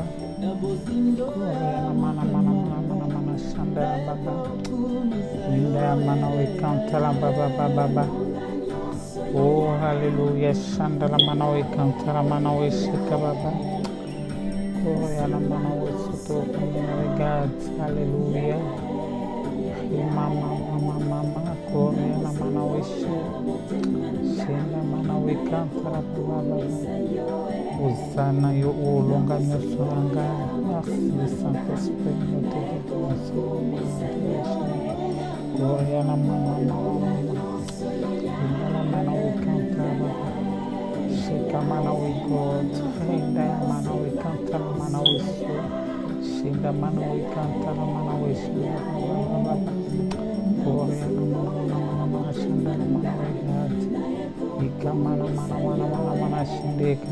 baba. Koya mana mana mana mana mana shanda baba. Inda mana wikantala baba baba baba. Oh hallelujah shanda la mana wikantala mana wishika baba. Koya la mana wisuto kumina God hallelujah. Mama mama mama koya la mana wishi. Shinda mana wikantala baba. Hosanna yo ulonga nyoso yanga. Merci Saint-Esprit nous te dédouanons. Gloria na mama mama. Inala mana wikantala. Shika mana wikot. Hinda ya mana wikantala mana wisu. Shinda mana wikantala mana wisu. Gloria na mama mama shinda na mana wikat. Ika mana mana mana mana mana shindeka.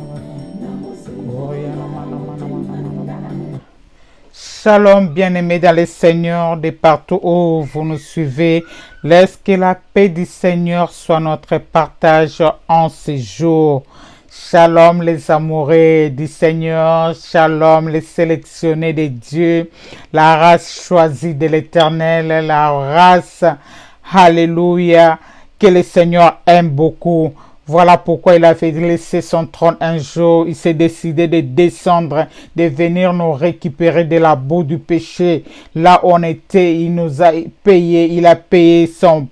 Shalom bien-aimés dans le Seigneur de partout où vous nous suivez. Laisse que la paix du Seigneur soit notre partage en ce jour. Shalom les amoureux du Seigneur, shalom les sélectionnés de Dieu, la race choisie de l'Éternel, la race, alléluia, que le Seigneur aime beaucoup. Voilà pourquoi il avait laissé son trône un jour. Il s'est décidé de descendre, de venir nous récupérer de la boue du péché. Là où on était, il nous a payé. Il a payé son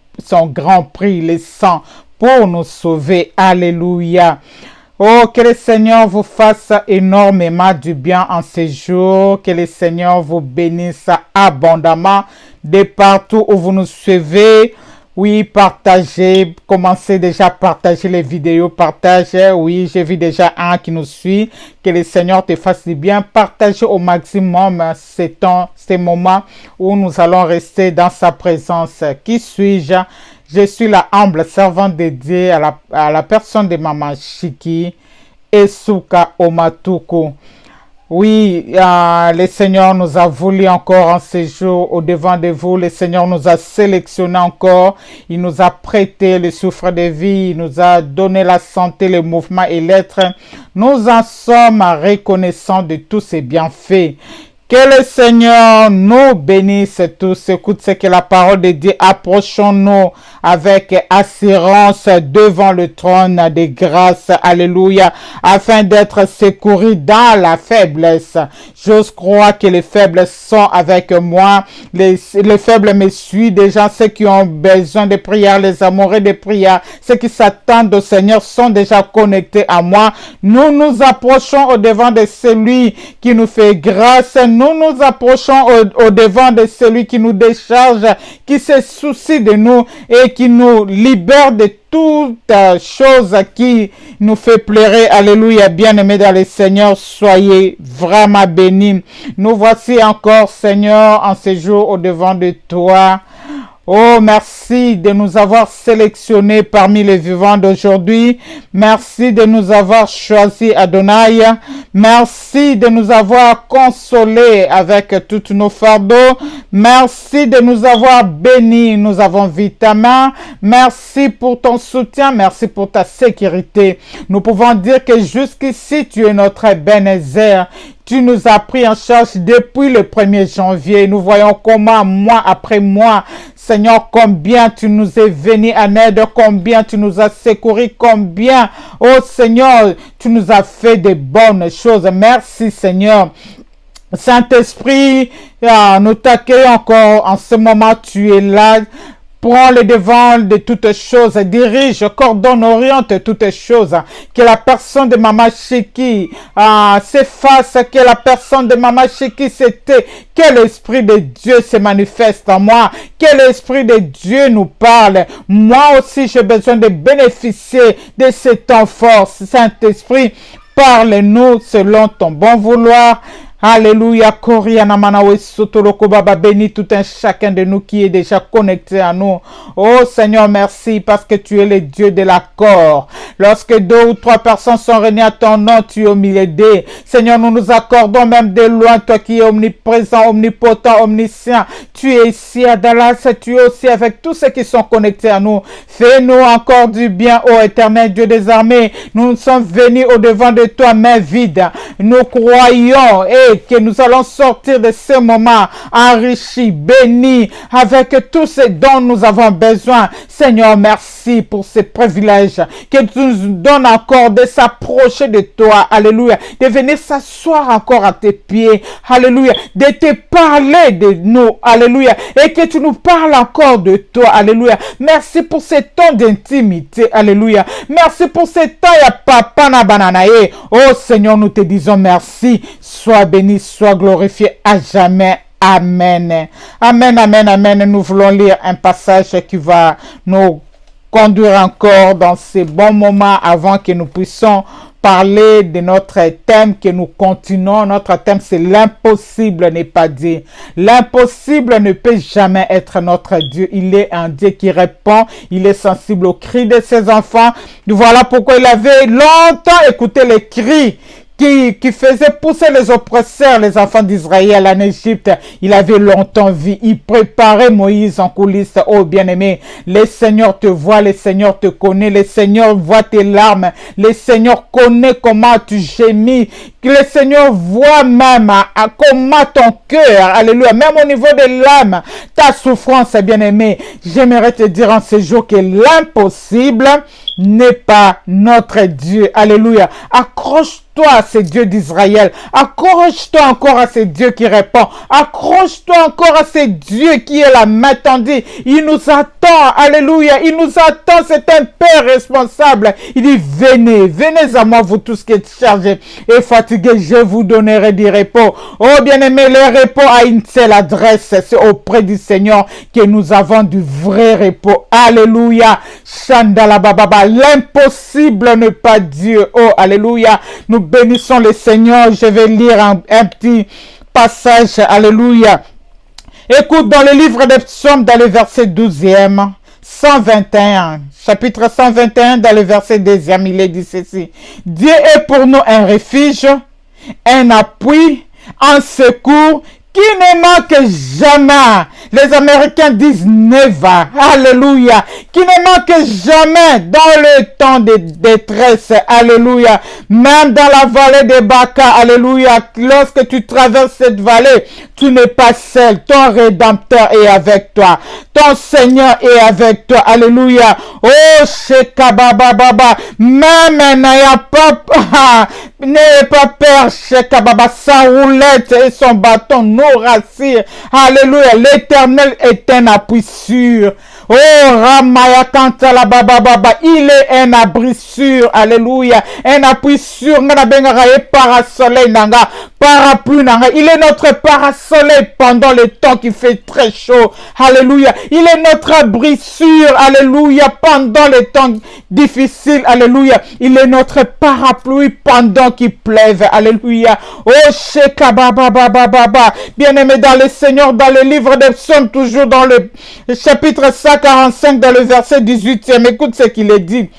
grand prix, le sang, pour nous sauver. Alléluia. Oh, que le Seigneur vous fasse énormément du bien en ce jour. Que le Seigneur vous bénisse abondamment de partout où vous nous suivez. Oui, partagez, commencez déjà à partager les vidéos, partagez, oui, j'ai vu déjà un qui nous suit, que le Seigneur te fasse du bien, partagez au maximum ces moments où nous allons rester dans sa présence. Qui suis-je? Je suis la humble servante de Dieu à la personne de Maman Chiki, Esuka Omatuku. Oui, le Seigneur nous a voulu encore en ce jour au devant de vous. Le Seigneur nous a sélectionné encore. Il nous a prêté le souffle de vie. Il nous a donné la santé, le mouvement et l'être. Nous en sommes reconnaissants de tous ces bienfaits. Que le Seigneur nous bénisse tous. Écoute ce que la parole de Dieu. Approchons-nous avec assurance devant le trône de grâce. Alléluia. Afin d'être secourus dans la faiblesse. J'ose croire que les faibles sont avec moi. Les faibles me suivent déjà. Ceux qui ont besoin de prière, les amoureux de prière, ceux qui s'attendent au Seigneur sont déjà connectés à moi. Nous nous approchons au devant de celui qui nous fait grâce. Nous nous approchons au devant de celui qui nous décharge, qui se soucie de nous et qui nous libère de toute chose qui nous fait pleurer. Alléluia, bien-aimés dans le Seigneur, soyez vraiment bénis. Nous voici encore, Seigneur, en ce jour au devant de toi. Oh, merci de nous avoir sélectionnés parmi les vivants d'aujourd'hui. Merci de nous avoir choisis, Adonai. Merci de nous avoir consolés avec tous nos fardeaux. Merci de nous avoir bénis. Nous avons vu ta main. Merci pour ton soutien. Merci pour ta sécurité. Nous pouvons dire que jusqu'ici, tu es notre Ebenezer. Tu nous as pris en charge depuis le 1er janvier. Nous voyons comment, mois après mois, Seigneur, combien tu nous es venu en aide, combien tu nous as secourus, combien, oh Seigneur, tu nous as fait de bonnes choses. Merci Seigneur. Saint-Esprit, nous t'accueillons encore en ce moment, tu es là. Prends le devant de toutes choses, dirige, coordonne, oriente toutes choses. Que la personne de Maman Chiki s'efface, que la personne de Maman Chiki s'était, que l'Esprit de Dieu se manifeste en moi, que l'Esprit de Dieu nous parle. Moi aussi, j'ai besoin de bénéficier de ce temps fort. Saint-Esprit, parle-nous selon ton bon vouloir. Alléluia. Koriana Manawe Sotoloko Baba. Bénis tout un chacun de nous qui est déjà connecté à nous. Oh Seigneur, merci parce que tu es le Dieu de l'accord. Lorsque 2 ou 3 personnes sont réunies à ton nom, tu es au milieu d'eux. Seigneur, nous nous accordons même de loin, toi qui es omniprésent, omnipotent, omniscient. Tu es ici à Dallas, tu es aussi avec tous ceux qui sont connectés à nous. Fais-nous encore du bien, ô éternel Dieu des armées. Nous sommes venus au-devant de toi, main vide. Nous croyons que nous allons sortir de ce moment enrichis, bénis, avec tout ce dont nous avons besoin. Seigneur, merci pour ce privilège que tu nous donnes encore de s'approcher de toi. Alléluia. De venir s'asseoir encore à tes pieds. Alléluia. De te parler de nous. Alléluia. Et que tu nous parles encore de toi. Alléluia. Merci pour ce temps d'intimité. Alléluia. Merci pour ce temps. Ya papa na bananae. Oh Seigneur, nous te disons merci. Sois béni, sois glorifié à jamais. Amen. Amen, amen, amen. Nous voulons lire un passage qui va nous conduire encore dans ces bons moments avant que nous puissions parler de notre thème, que nous continuons. Notre thème, c'est l'impossible n'est pas dit. L'impossible ne peut jamais être notre Dieu. Il est un Dieu qui répond. Il est sensible aux cris de ses enfants. Voilà pourquoi il avait longtemps écouté les cris qui faisait pousser les oppresseurs, les enfants d'Israël en Égypte. Il avait longtemps vu. Il préparait Moïse en coulisses. Oh bien-aimé, le Seigneur te voit, le Seigneur te connaît, le Seigneur voit tes larmes, le Seigneur connaît comment tu gémis, le Seigneur voit même comment ton cœur, alléluia, même au niveau de l'âme, ta souffrance, bien-aimé. J'aimerais te dire en ce jour que l'impossible n'est pas notre Dieu. Alléluia. Accroche-toi à ce Dieu d'Israël. Accroche-toi encore à ce Dieu qui répond. Accroche-toi encore à ce Dieu qui est la main tendue. Il nous attend. Alléluia. Il nous attend. C'est un Père responsable. Il dit, venez, venez à moi, vous tous qui êtes chargés et fatigués. Je vous donnerai du repos. Oh, bien-aimé, le repos a une seule adresse. C'est auprès du Seigneur que nous avons du vrai repos. Alléluia. Chandala bababa. L'impossible n'est pas Dieu. Oh, alléluia. Nous bénissons le Seigneur. Je vais lire un petit passage. Alléluia. Écoute dans le livre des psaumes, dans le verset 12e, 121. Chapitre 121, dans le verset 2e, il est dit ceci. Dieu est pour nous un refuge, un appui, un secours qui ne manque jamais. Les Américains disent never. Alléluia. Qui ne manque jamais dans le temps de détresse. Alléluia. Même dans la vallée de Baca. Alléluia. Lorsque tu traverses cette vallée, tu n'es pas seul. Ton Rédempteur est avec toi. Ton Seigneur est avec toi. Alléluia. Oh, Shekababa. Même n'ayant pas, n'ayez pas peur, Shekababa. Sa roulette et son bâton nous rassure. Alléluia. L'Éternel est un appui sûr. Oh, Ramaya Kantala Baba Baba, il est un abri sûr. Alléluia. Un appui sûr. Parasoleil nanga. Parapluie nanga. Il est notre parasoleil pendant le temps qui fait très chaud. Alléluia. Il est notre abri sûr. Alléluia. Pendant les temps difficiles. Alléluia. Il est notre parapluie pendant qu'il pleuve. Alléluia. Oh, Sheka Baba Baba Baba. Bien-aimé dans le Seigneur, dans le livre des psaumes, toujours dans le chapitre 145, dans le verset 18e. Écoute ce qu'il est dit.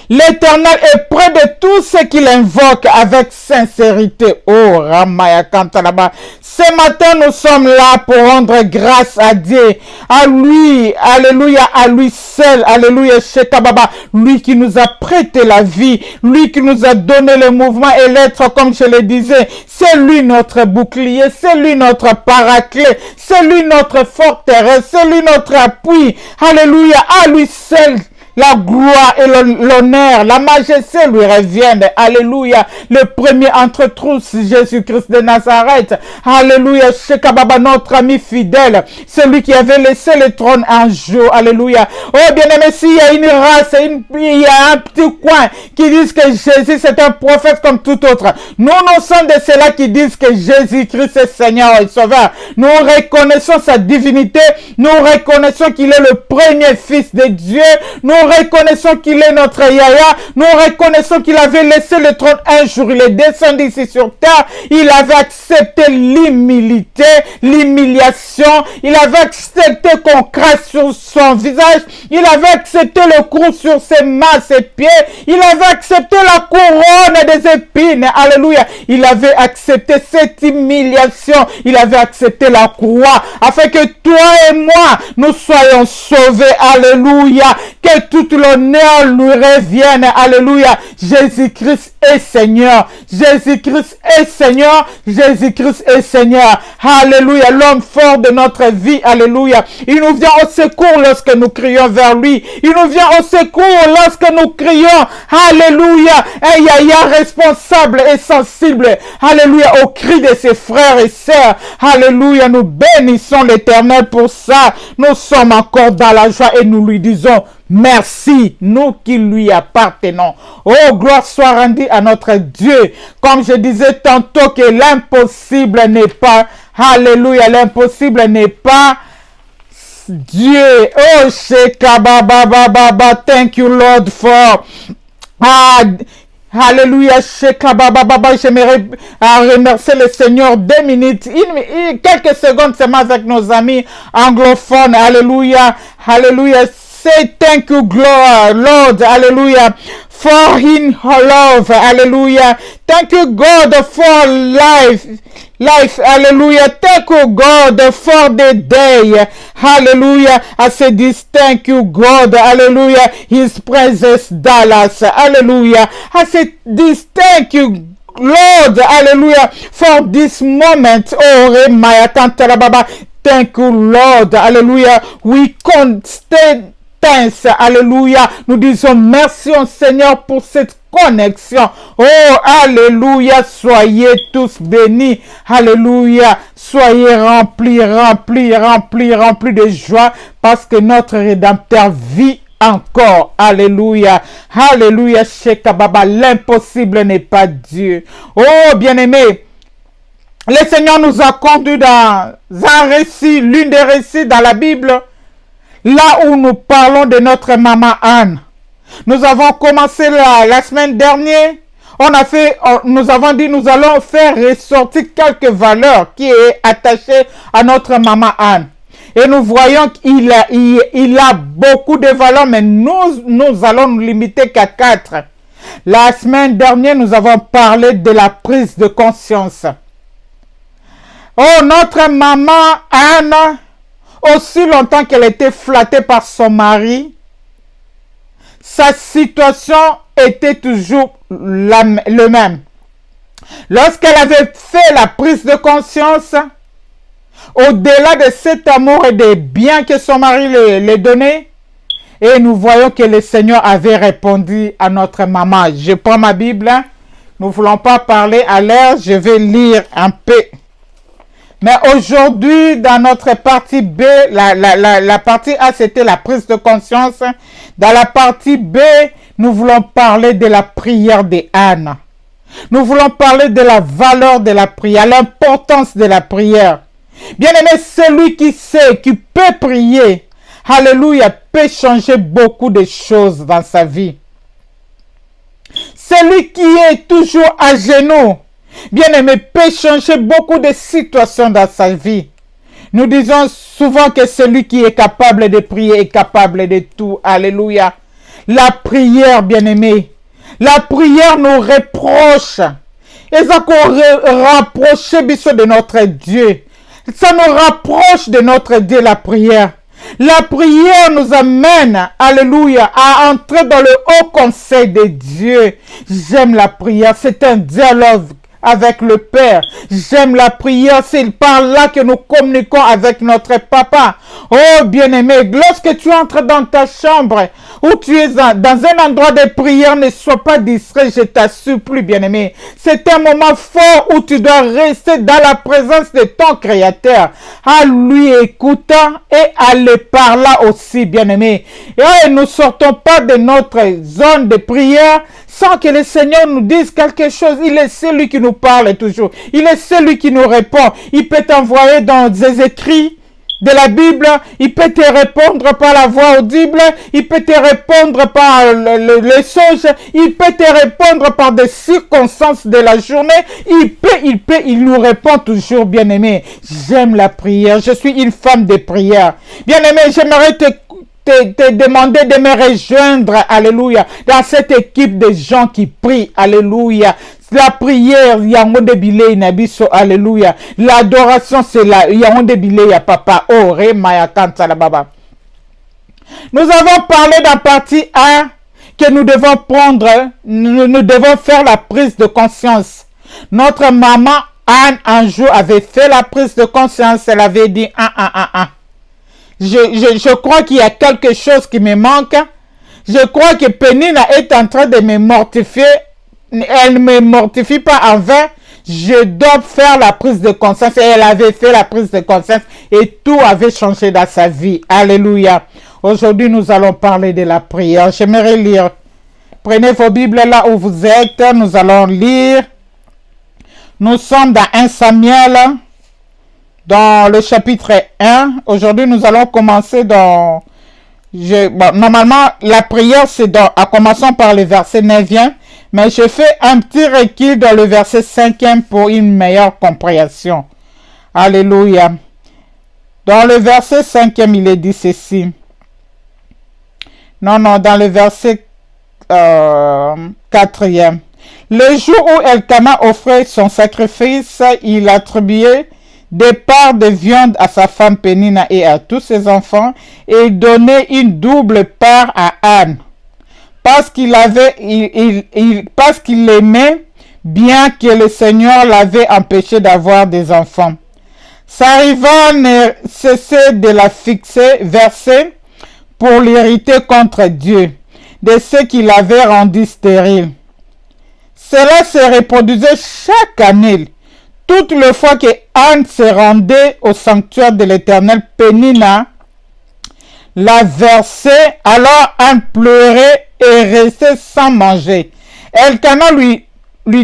L'Éternel est près de tous ceux qui l'invoquent avec sincérité. Oh, Ramaya Kantalaba. Ce matin, nous sommes là pour rendre grâce à Dieu. À lui, alléluia, à lui seul, alléluia, Shekababa. Lui qui nous a prêté la vie. Lui qui nous a donné le mouvement et l'être, comme je le disais. C'est lui notre bouclier. C'est lui notre paraclet. C'est lui notre forteresse. C'est lui notre appui. Alléluia, à lui seul. La gloire et l'honneur, la majesté lui reviennent. Alléluia. Le premier entre tous, Jésus-Christ de Nazareth. Alléluia. Shekababa, notre ami fidèle. Celui qui avait laissé le trône un jour. Alléluia. Oh, bien-aimé, s'il y a une race, il y a un petit coin qui disent que Jésus c'est un prophète comme tout autre. Nous sommes de ceux-là qui disent que Jésus-Christ est Seigneur et Sauveur. Nous reconnaissons sa divinité. Nous reconnaissons qu'il est le premier fils de Dieu. Nous reconnaissons qu'il est notre Yahya. Nous reconnaissons qu'il avait laissé le trône un jour. Il est descendu ici sur terre. Il avait accepté l'humilité, l'humiliation. Il avait accepté qu'on crache sur son visage. Il avait accepté le coup sur ses mains, ses pieds. Il avait accepté la couronne des épines. Alléluia. Il avait accepté cette humiliation. Il avait accepté la croix afin que toi et moi, nous soyons sauvés. Alléluia. Que tout l'honneur lui revienne. Alléluia. Jésus-Christ est Seigneur. Jésus-Christ est Seigneur. Jésus-Christ est Seigneur. Alléluia. L'homme fort de notre vie. Alléluia. Il nous vient au secours lorsque nous crions vers lui. Il nous vient au secours lorsque nous crions. Alléluia. Un Yahya responsable et sensible. Alléluia. Au cri de ses frères et sœurs. Alléluia. Nous bénissons l'Éternel pour ça. Nous sommes encore dans la joie et nous lui disons merci, nous qui lui appartenons. Oh, gloire soit rendue à notre Dieu. Comme je disais tantôt que l'impossible n'est pas, alléluia, l'impossible n'est pas Dieu. Oh, Shekababababa, thank you Lord for... Alléluia, j'aimerais remercier le Seigneur 2 minutes, quelques secondes seulement avec nos amis anglophones. Alléluia, alléluia. Say thank you, Lord, hallelujah, for in love, hallelujah. Thank you, God, for life, hallelujah. Thank you, God, for the day, hallelujah. I say this, thank you, God, hallelujah. His presence, Dallas, hallelujah. I say this, thank you, Lord, hallelujah, for this moment. Oh, Remaya, Tantarababa. Thank you, Lord, hallelujah. We can't stay. Alléluia. Nous disons merci au Seigneur pour cette connexion. Oh, alléluia. Soyez tous bénis. Alléluia. Soyez remplis de joie parce que notre Rédempteur vit encore. Alléluia. Alléluia. Shekababa. L'impossible n'est pas Dieu. Oh, bien-aimés. Le Seigneur nous a conduits dans un récit, l'une des récits dans la Bible. Là où nous parlons de notre maman Anne. Nous avons commencé la semaine dernière. Nous avons dit nous allons faire ressortir quelques valeurs qui est attachées à notre maman Anne. Et nous voyons qu'il a beaucoup de valeurs, mais nous allons nous limiter qu'à 4. La semaine dernière, nous avons parlé de la prise de conscience. Oh, notre maman Anne, aussi longtemps qu'elle était flattée par son mari, sa situation était toujours le même. Lorsqu'elle avait fait la prise de conscience, au-delà de cet amour et des biens que son mari lui donnait, et nous voyons que le Seigneur avait répondu à notre maman. Je prends ma Bible, nous ne voulons pas parler à l'air, je vais lire un peu. Mais aujourd'hui, dans notre partie B, la partie A, c'était la prise de conscience. Dans la partie B, nous voulons parler de la prière d'Anne. Nous voulons parler de la valeur de la prière, l'importance de la prière. Bien aimé, celui qui sait, qui peut prier, alléluia, peut changer beaucoup de choses dans sa vie. Celui qui est toujours à genoux, bien-aimé, peut changer beaucoup de situations dans sa vie. Nous disons souvent que celui qui est capable de prier est capable de tout. Alléluia. La prière, bien-aimé, la prière nous reproche. Et ça nous rapproche de notre Dieu. Ça nous rapproche de notre Dieu, la prière. La prière nous amène, alléluia, à entrer dans le haut conseil de Dieu. J'aime la prière, c'est un dialogue avec le Père. J'aime la prière, c'est par là que nous communiquons avec notre Papa. Oh bien-aimé, lorsque tu entres dans ta chambre ou tu es dans un endroit de prière, ne sois pas distrait, je t'assupplie bien-aimé. C'est un moment fort où tu dois rester dans la présence de ton Créateur, à lui écoutant et à le parler aussi bien-aimé. Et nous ne sortons pas de notre zone de prière sans que le Seigneur nous dise quelque chose. Il est celui qui nous parle toujours. Il est celui qui nous répond. Il peut t'envoyer dans des écrits de la Bible, il peut te répondre par la voix audible, il peut te répondre par les songes, il peut te répondre par des circonstances de la journée, il nous répond toujours, bien-aimé. J'aime la prière, je suis une femme de prière. Bien-aimé, j'aimerais te demander de me rejoindre, alléluia, dans cette équipe de gens qui prient, alléluia. La prière, yango de bilei na biso, alléluia. L'adoration, c'est la yango de bilei ya papa. Oh, re maya kanta la baba. Nous avons parlé dans partie 1 que nous devons prendre, nous devons faire la prise de conscience. Notre maman Anne un jour avait fait la prise de conscience, elle avait dit Je crois qu'il y a quelque chose qui me manque. Je crois que Pénina est en train de me mortifier. Elle ne me mortifie pas en vain. Je dois faire la prise de conscience. Et elle avait fait la prise de conscience et tout avait changé dans sa vie. Alléluia. Aujourd'hui, nous allons parler de la prière. J'aimerais lire. Prenez vos Bibles là où vous êtes. Nous allons lire. Nous sommes dans 1 Samuel, dans le chapitre 1. Aujourd'hui, nous allons commencer dans... normalement, la prière, c'est en commençant par le verset 9e. Mais je fais un petit recul dans le verset 5e pour une meilleure compréhension. Alléluia. Dans le verset 5e, il est dit ceci. Non, dans le verset 4e. Le jour où Elkana offrait son sacrifice, il attribuait des parts de viande à sa femme Pénina et à tous ses enfants, et il donnait une double part à Anne. Parce qu'il aimait, bien que le Seigneur l'avait empêché d'avoir des enfants. Sa rivale ne cessait de la fixer, verser pour l'irriter contre Dieu, de ce qui l'avait rendu stérile. Cela se reproduisait chaque année. Toutes les fois que Anne se rendait au sanctuaire de l'Éternel, Pénina la versait, alors Anne pleurait et restait sans manger. Elkana lui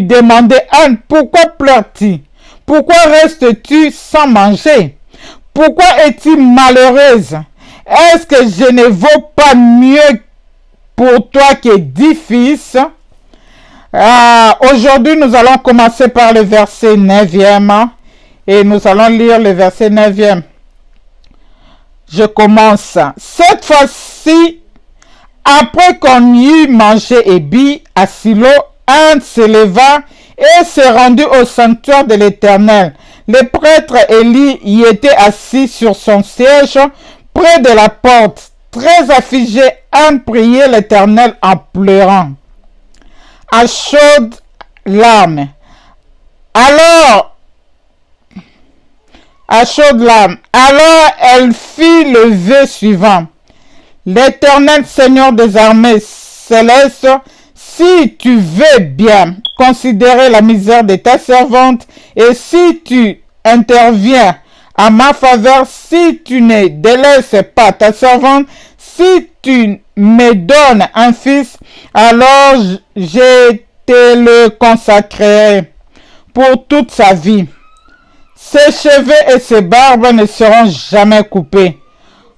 demandait: Anne, pourquoi pleures-tu? Pourquoi restes-tu sans manger? Pourquoi es-tu malheureuse? Est-ce que je ne vaux pas mieux pour toi que 10 fils? Aujourd'hui, nous allons commencer par le verset 9e et nous allons lire le verset 9e. Je commence. Cette fois-ci, après qu'on eut mangé et bu à Silo, Anne se leva et se rendit au sanctuaire de l'Éternel. Le prêtre Élie y était assis sur son siège près de la porte. Très affligé, Anne priait l'Éternel en pleurant à chaudes larmes. Alors elle fit le vœu suivant. L'Éternel Seigneur des armées célestes, si tu veux bien considérer la misère de ta servante, et si tu interviens à ma faveur, si tu ne délaisses pas ta servante, si tu me donnes un fils, alors je te le consacrerai pour toute sa vie. Ses cheveux et ses barbes ne seront jamais coupés.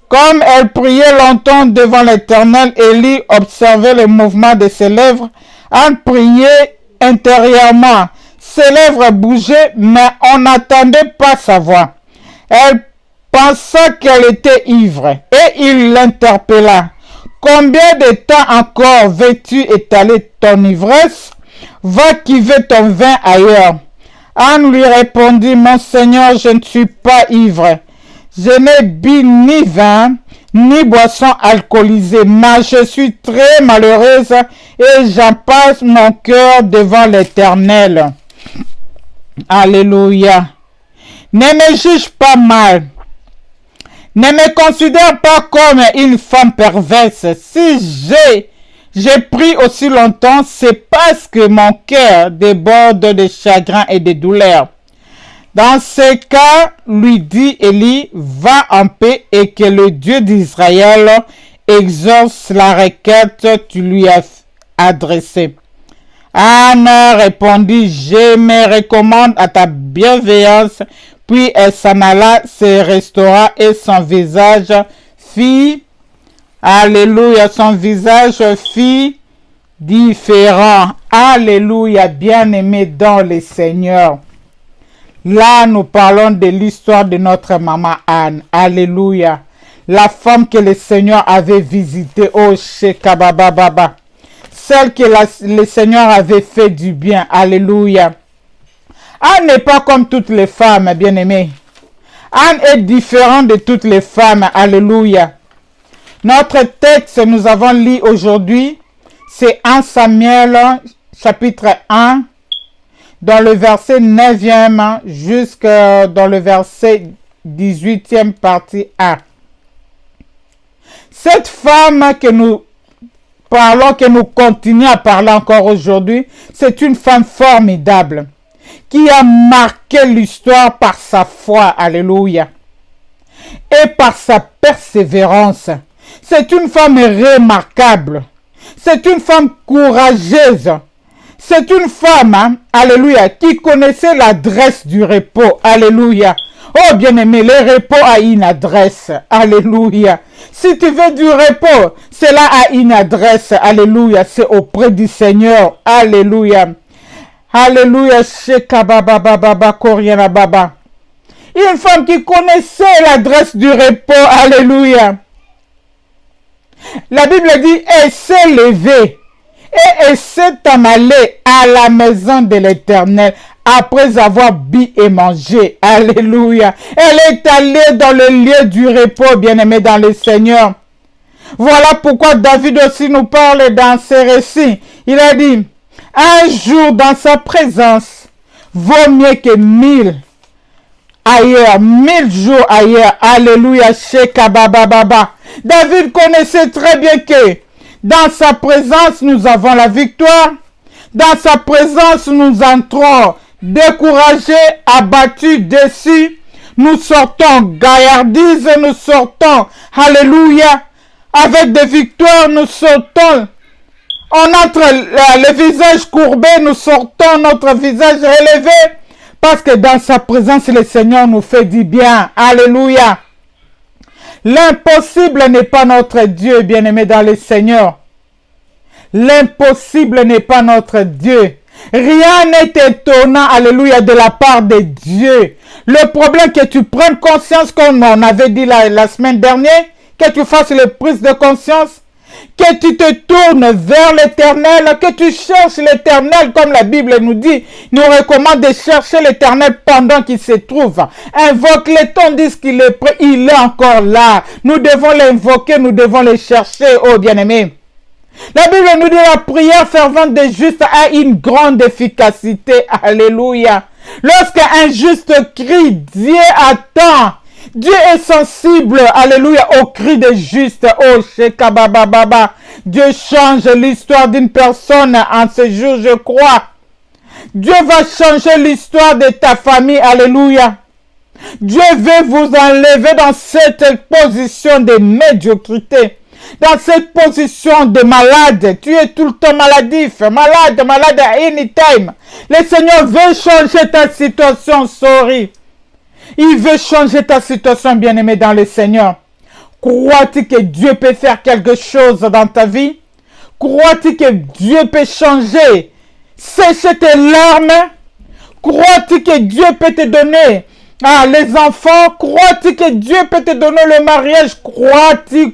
Comme elle priait longtemps devant l'Éternel, Élie observait le mouvement de ses lèvres. Elle priait intérieurement. Ses lèvres bougeaient, mais on n'entendait pas sa voix. Elle pensa qu'elle était ivre, et il l'interpella. Combien de temps encore veux-tu étaler ton ivresse? Va cuver ton vin ailleurs. Anne lui répondit: Mon Seigneur, je ne suis pas ivre. Je n'ai bu ni vin, ni boisson alcoolisée, mais je suis très malheureuse et j'en passe mon cœur devant l'Éternel. Alléluia. Ne me juge pas mal. Ne me considère pas comme une femme perverse. Si j'ai pris aussi longtemps, c'est parce que mon cœur déborde de chagrin et de douleur. Dans ce cas, lui dit Élie, va en paix et que le Dieu d'Israël exauce la requête que tu lui as adressée. Anne répondit: Je me recommande à ta bienveillance, Puis elle s'en alla, se restaura et son visage fit, alléluia, son visage fit différent. Alléluia, bien-aimé dans le Seigneur. Là, nous parlons de l'histoire de notre maman Anne. Alléluia. La femme que le Seigneur avait visitée au Shekabababa. Celle que le Seigneur avait fait du bien. Alléluia. Anne n'est pas comme toutes les femmes, bien-aimées. Anne est différente de toutes les femmes. Alléluia. Notre texte, nous avons lu aujourd'hui, c'est 1 Samuel, chapitre 1, dans le verset 9e jusqu'à dans le verset 18e partie 1. Cette femme que nous parlons, que nous continuons à parler encore aujourd'hui, c'est une femme formidable qui a marqué l'histoire par sa foi, alléluia, et par sa persévérance. C'est une femme remarquable. C'est une femme courageuse. C'est une femme, alléluia, qui connaissait l'adresse du repos. Alléluia. Oh bien-aimé, le repos a une adresse. Alléluia. Si tu veux du repos, cela a une adresse. Alléluia. C'est auprès du Seigneur. Alléluia. Alléluia. Shekababababa Koriana Baba. Une femme qui connaissait l'adresse du repos. Alléluia. La Bible dit, elle s'est levée et elle s'est en allée à la maison de l'Éternel après avoir bu et mangé. Alléluia. Elle est allée dans le lieu du repos, bien-aimé dans le Seigneur. Voilà pourquoi David aussi nous parle dans ses récits. Il a dit, un jour dans sa présence vaut mieux que 1000 ailleurs, 1000 jours ailleurs. Alléluia. Shekabababa. David connaissait très bien que dans sa présence, nous avons la victoire. Dans sa présence, nous entrons découragés, abattus, déçus. Nous sortons gaillardises, nous sortons, alléluia, avec des victoires, nous sortons. On entre le visage courbé, nous sortons notre visage relevé. Parce que dans sa présence, le Seigneur nous fait du bien. Alléluia. L'impossible n'est pas notre Dieu, bien-aimé dans le Seigneur. L'impossible n'est pas notre Dieu. Rien n'est étonnant, alléluia, de la part de Dieu. Le problème que tu prennes conscience, comme on avait dit la semaine dernière, que tu fasses les prises de conscience, que tu te tournes vers l'Éternel, que tu cherches l'Éternel, comme la Bible nous dit, nous recommande de chercher l'Éternel pendant qu'il se trouve. Invoque-le, tandis qu'il est prêt, il est encore là. Nous devons l'invoquer, nous devons le chercher, oh bien-aimé. La Bible nous dit la prière fervente des justes a une grande efficacité. Alléluia. Lorsqu'un juste crie, Dieu attend. Dieu est sensible, alléluia, au cri des justes. Oh, Shekabababa. Dieu change l'histoire d'une personne en ce jour, je crois. Dieu va changer l'histoire de ta famille, alléluia. Dieu veut vous enlever dans cette position de médiocrité. Dans cette position de malade, tu es tout le temps maladif, malade à anytime. Le Seigneur veut changer ta situation, sorry. Il veut changer ta situation, bien-aimé dans le Seigneur. Crois-tu que Dieu peut faire quelque chose dans ta vie? Crois-tu que Dieu peut changer, sécher tes larmes? Crois-tu que Dieu peut te donner les enfants? Crois-tu que Dieu peut te donner le mariage? Crois-tu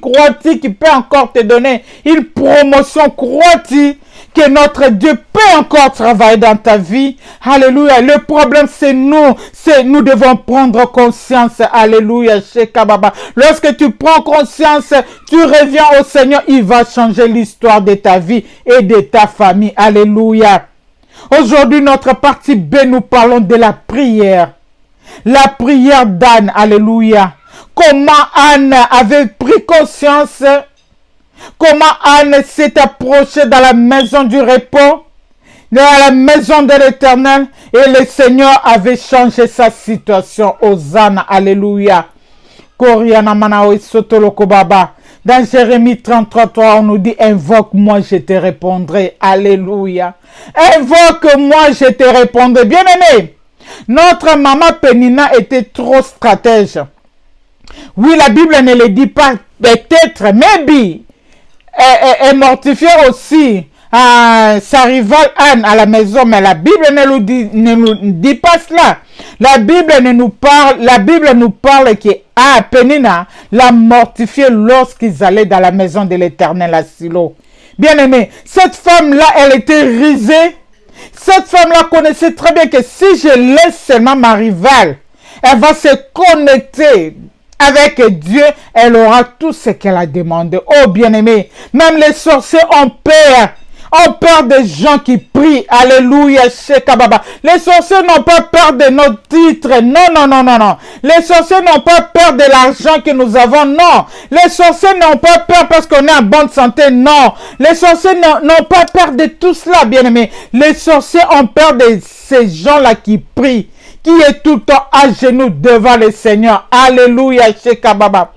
qu'il peut encore te donner une promotion? Crois-tu que notre Dieu peut encore travailler dans ta vie? Alléluia. Le problème, c'est nous devons prendre conscience. Alléluia. Shekababa. Lorsque tu prends conscience, tu reviens au Seigneur, il va changer l'histoire de ta vie et de ta famille. Alléluia. Aujourd'hui, notre partie B, nous parlons de la prière. La prière d'Anne, alléluia. Comment Anne avait pris conscience, comment Anne s'est approchée dans la maison du repos, dans la maison de l'Éternel, et le Seigneur avait changé sa situation. Hosanna, alléluia. Koriana Manaoi Sotoloko Baba. Dans Jérémie 33, on nous dit, invoque-moi, je te répondrai. Alléluia. Invoque-moi, je te répondrai. Bien-aimé, Notre maman Pénina était trop stratège. Oui, la Bible ne le dit pas, peut-être, maybe. Elle mortifiait aussi sa rivale Anne à la maison, mais la Bible ne nous dit pas cela. La Bible nous parle que Pénina l'a mortifié lorsqu'ils allaient dans la maison de l'Éternel à Silo. Bien aimé, cette femme-là, elle était risée. Cette femme-là connaissait très bien que si je laisse seulement ma rivale, elle va se connecter avec Dieu, elle aura tout ce qu'elle a demandé. Oh bien-aimé, même les sorciers ont peur. On peur des gens qui prient. Alléluia, Shekababa. Les sorciers n'ont pas peur de nos titres. Non. Les sorciers n'ont pas peur de l'argent que nous avons. Non. Les sorciers n'ont pas peur parce qu'on est en bonne santé. Non. Les sorciers n'ont pas peur de tout cela, bien-aimé. Les sorciers ont peur de ces gens-là qui prient, qui est tout le temps à genoux devant le Seigneur. Alléluia, Shekababa.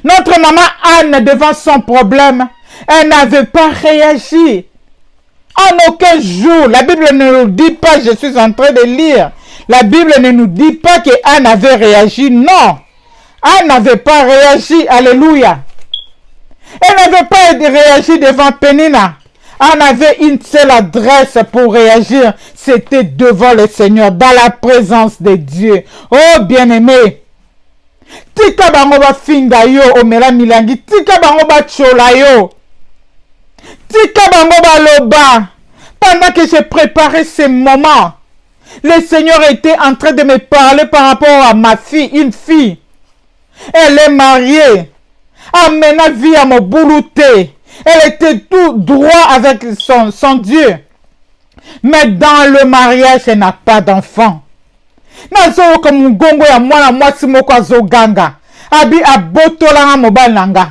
Notre maman Anne, devant son problème, elle n'avait pas réagi. En aucun jour, la Bible ne nous dit pas, je suis en train de lire, la Bible ne nous dit pas qu'Anne avait réagi. Non, Anne n'avait pas réagi. Alléluia. Elle n'avait pas réagi devant Pénina. Anne avait une seule adresse pour réagir, c'était devant le Seigneur, dans la présence de Dieu. Oh bien-aimé, tika bango ba finga yo omela milangi, tika bango ba chola yo, tika bango ba loba. Pendant que j'ai préparé ce moment, le Seigneur était en train de me parler par rapport à ma fille, une fille. Elle est mariée, amena vie à mon boulouté. Elle était tout droit avec son Dieu. Mais dans le mariage, elle n'a pas d'enfant. Nazo comme ngongo ya mwana mwasi moko azoganga. Abi abotola nga mobile nanga.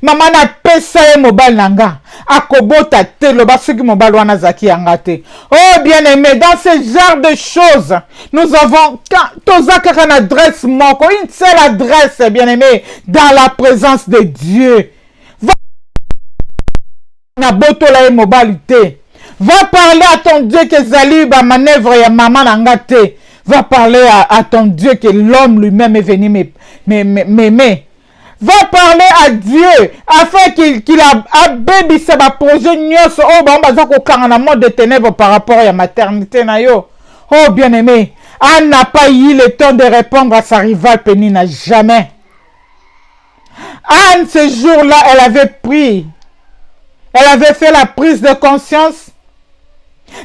Mama na pesa ye mobile nanga. Akobota te loba soki mobile wana zaki yanga te. Oh bien-aimé, dans ce genre de choses, nous avons tozaka une adresse moko, une seule adresse, bien-aimé, dans la présence de Dieu. Na botola ye mobile te. Va parler à ton Dieu que zali ba manœuvre ya maman nanga te. Va parler à ton Dieu que l'homme lui-même est venu m'aimer. Va parler à Dieu afin qu'il a bébissé ma projet nyonso. Oh, bah, on va dire dans monde de ténèbres par rapport à la maternité na yo. Oh, bien-aimé, Anne n'a pas eu le temps de répondre à sa rivale Pénina, jamais. Anne, ce jour-là, elle avait pris. Elle avait fait la prise de conscience.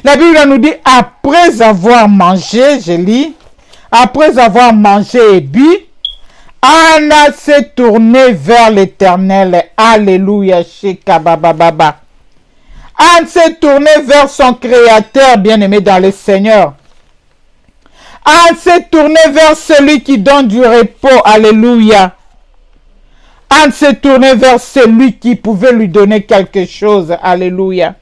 La Bible nous dit, après avoir mangé, je lis, après avoir mangé et bu, Anna s'est tournée vers l'Éternel. Alléluia, Shekabababa. Anne s'est tournée vers son Créateur, bien-aimé dans le Seigneur. Anne s'est tournée vers celui qui donne du repos. Alléluia. Anne s'est tournée vers celui qui pouvait lui donner quelque chose. Alléluia.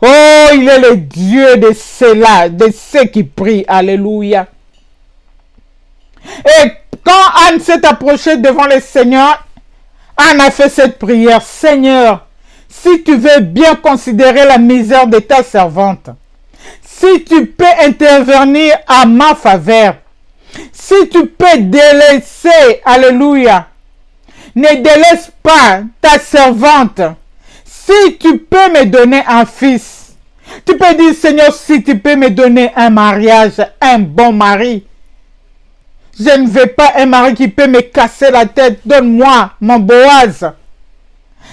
Oh, il est le Dieu de ceux-là, de ceux qui prient. Alléluia. Et quand Anne s'est approchée devant le Seigneur, Anne a fait cette prière. Seigneur, si tu veux bien considérer la misère de ta servante, si tu peux intervenir à ma faveur, si tu peux délaisser, alléluia, ne délaisse pas ta servante. Si tu peux me donner un fils, tu peux dire, Seigneur, si tu peux me donner un mariage, un bon mari. Je ne veux pas un mari qui peut me casser la tête. Donne-moi mon Boaz.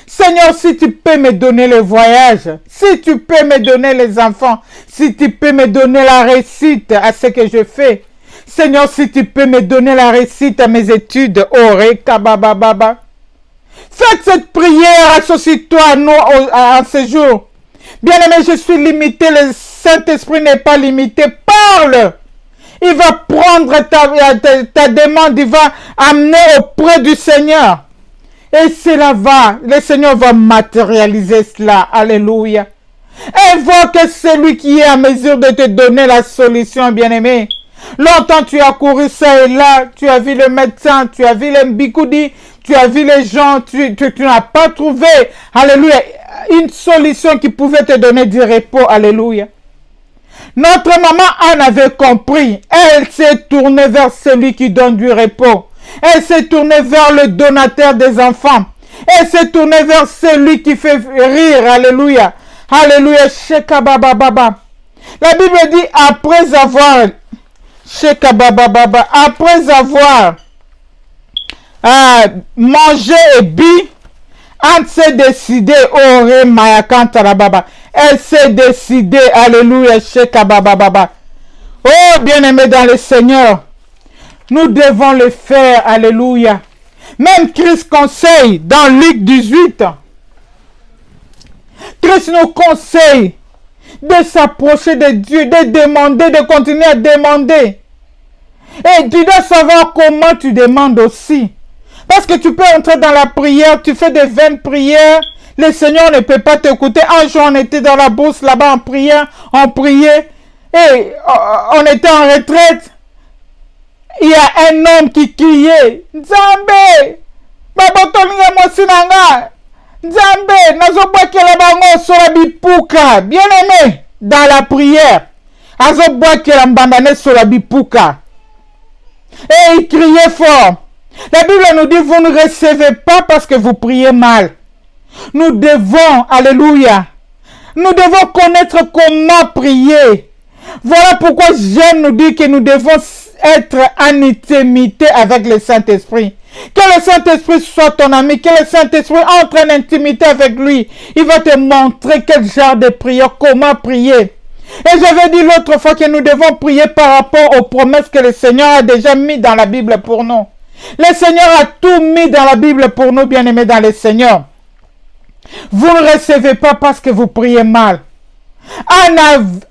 Seigneur, si tu peux me donner le voyage, si tu peux me donner les enfants, si tu peux me donner la réussite à ce que je fais. Seigneur, si tu peux me donner la réussite à mes études. Oré, kabababa. Faites cette prière, associe-toi à nous en ce jour. Bien-aimé, je suis limité, le Saint-Esprit n'est pas limité. Parle. Il va prendre ta demande, il va amener auprès du Seigneur. Et cela va, le Seigneur va matérialiser cela. Alléluia. Invoque celui qui est à mesure de te donner la solution, bien-aimé. Longtemps tu as couru ça et là, tu as vu le médecin, tu as vu le mbikoudi, tu as vu les gens, tu n'as pas trouvé, alléluia, une solution qui pouvait te donner du repos, alléluia. Notre maman Anne avait compris. Elle s'est tournée vers celui qui donne du repos. Elle s'est tournée vers le donateur des enfants. Elle s'est tournée vers celui qui fait rire. Alléluia. Alléluia. Shekabababa. La Bible dit, après avoir mangé et bu, Anne s'est décidée, elle s'est décidée, alléluia, Shekabababa. Oh, bien-aimés dans le Seigneur, nous devons le faire, alléluia. Même Christ conseille dans Luc 18, Christ nous conseille de s'approcher de Dieu, de demander, de continuer à demander. Et tu dois savoir comment tu demandes aussi. Parce que tu peux entrer dans la prière, tu fais des vaines prières, le Seigneur ne peut pas t'écouter. Un jour, on était dans la bourse là-bas en prière, on priait, et on était en retraite. Il y a un homme qui criait, Nzambe, babotolinga mosinanga, Nzambe, nazobwakela bango sola bipuka. Bien aimé, dans la prière, azobwakela mbandane sola bipuka. Et il criait fort. La Bible nous dit, vous ne recevez pas parce que vous priez mal. Nous devons, alléluia, nous devons connaître comment prier. Voilà pourquoi Jean nous dit que nous devons être en intimité avec le Saint-Esprit. Que le Saint-Esprit soit ton ami, que le Saint-Esprit entre en intimité avec lui. Il va te montrer quel genre de prière, comment prier. Et j'avais dit l'autre fois que nous devons prier par rapport aux promesses que le Seigneur a déjà mis dans la Bible pour nous. Le Seigneur a tout mis dans la Bible pour nous, bien-aimés dans le Seigneur. Vous ne recevez pas parce que vous priez mal. Anne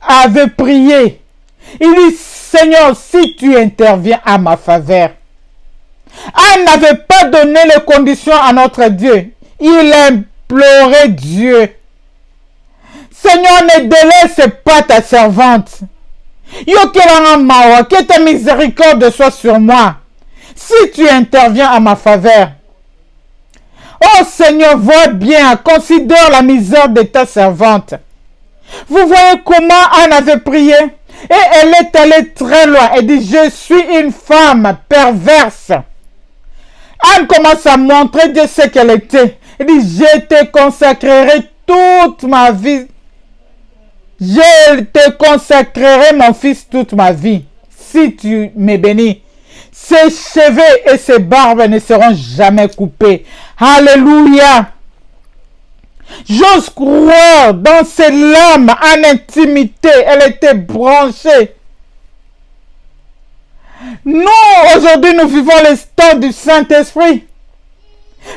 avait prié. Il dit, Seigneur, si tu interviens à ma faveur. Anne n'avait pas donné les conditions à notre Dieu. Il implorait Dieu. Seigneur, ne délaisse pas ta servante. Que ta miséricorde soit sur moi. Si tu interviens à ma faveur. Oh Seigneur, vois bien, considère la misère de ta servante. Vous voyez comment Anne avait prié? Et elle est allée très loin. Elle dit, je suis une femme perverse. Anne commence à montrer Dieu ce qu'elle était. Elle dit, je te consacrerai toute ma vie. Je te consacrerai mon fils toute ma vie. Si tu me bénis. Ses cheveux et ses barbes ne seront jamais coupés. Alléluia. J'ose croire dans ses larmes en intimité. Elle était branchée. Nous, aujourd'hui, nous vivons l'instant du Saint-Esprit.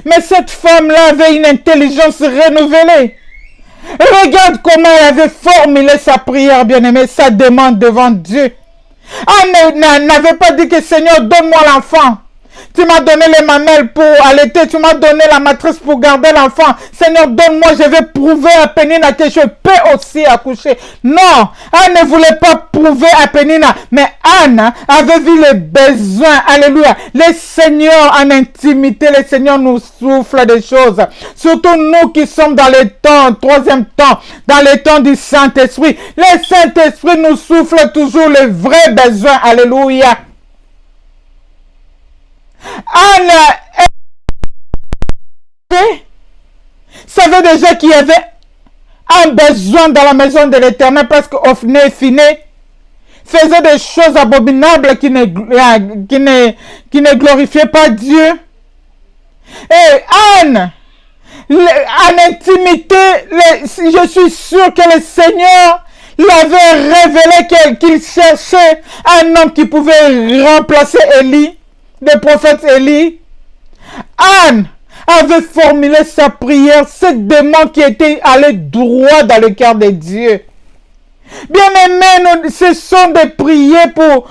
Mais cette femme-là avait une intelligence renouvelée. Regarde comment elle avait formulé sa prière, bien-aimée, sa demande devant Dieu. Elle n'avait pas dit que Seigneur, donne-moi l'enfant. Tu m'as donné les mamelles pour allaiter, tu m'as donné la matrice pour garder l'enfant. Seigneur, donne-moi, je vais prouver à Pénina que je peux aussi accoucher. Non, Anne ne voulait pas prouver à Pénina, mais Anne avait vu les besoins. Alléluia. Le Seigneur en intimité, le Seigneur nous souffle des choses. Surtout nous qui sommes dans les temps, troisième temps, dans les temps du Saint-Esprit. Le Saint-Esprit nous souffle toujours les vrais besoins. Alléluia. Anne savait déjà qu'il y avait un besoin dans la maison de l'Éternel parce qu'Ophné et Phiné faisaient des choses abominables qui ne glorifiaient pas Dieu. Et Anne, en intimité, je suis sûr que le Seigneur l'avait révélé qu'il cherchait un homme qui pouvait remplacer Élie. Le prophète Élie. Anne avait formulé sa prière, cette demande qui était allée droit dans le cœur de Dieu. Bien aimé, ce sont des prières pour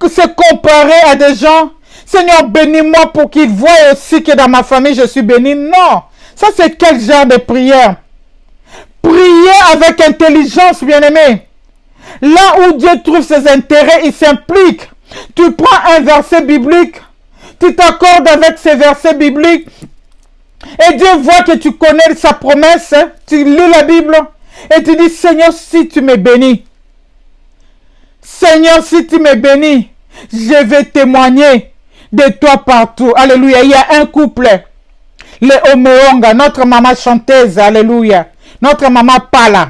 se comparer à des gens. Seigneur, bénis-moi pour qu'ils voient aussi que dans ma famille je suis béni. Non, ça c'est quel genre de prière? Prier avec intelligence, bien aimé. Là où Dieu trouve ses intérêts, il s'implique. Tu prends un verset biblique. Tu t'accordes avec ces versets bibliques et Dieu voit que tu connais sa promesse, tu lis la Bible et tu dis Seigneur, si tu me bénis, Seigneur, si tu me bénis, je vais témoigner de toi partout. Alléluia. Il y a un couple, les Omeonga, notre maman chanteuse, alléluia. Notre maman Pala.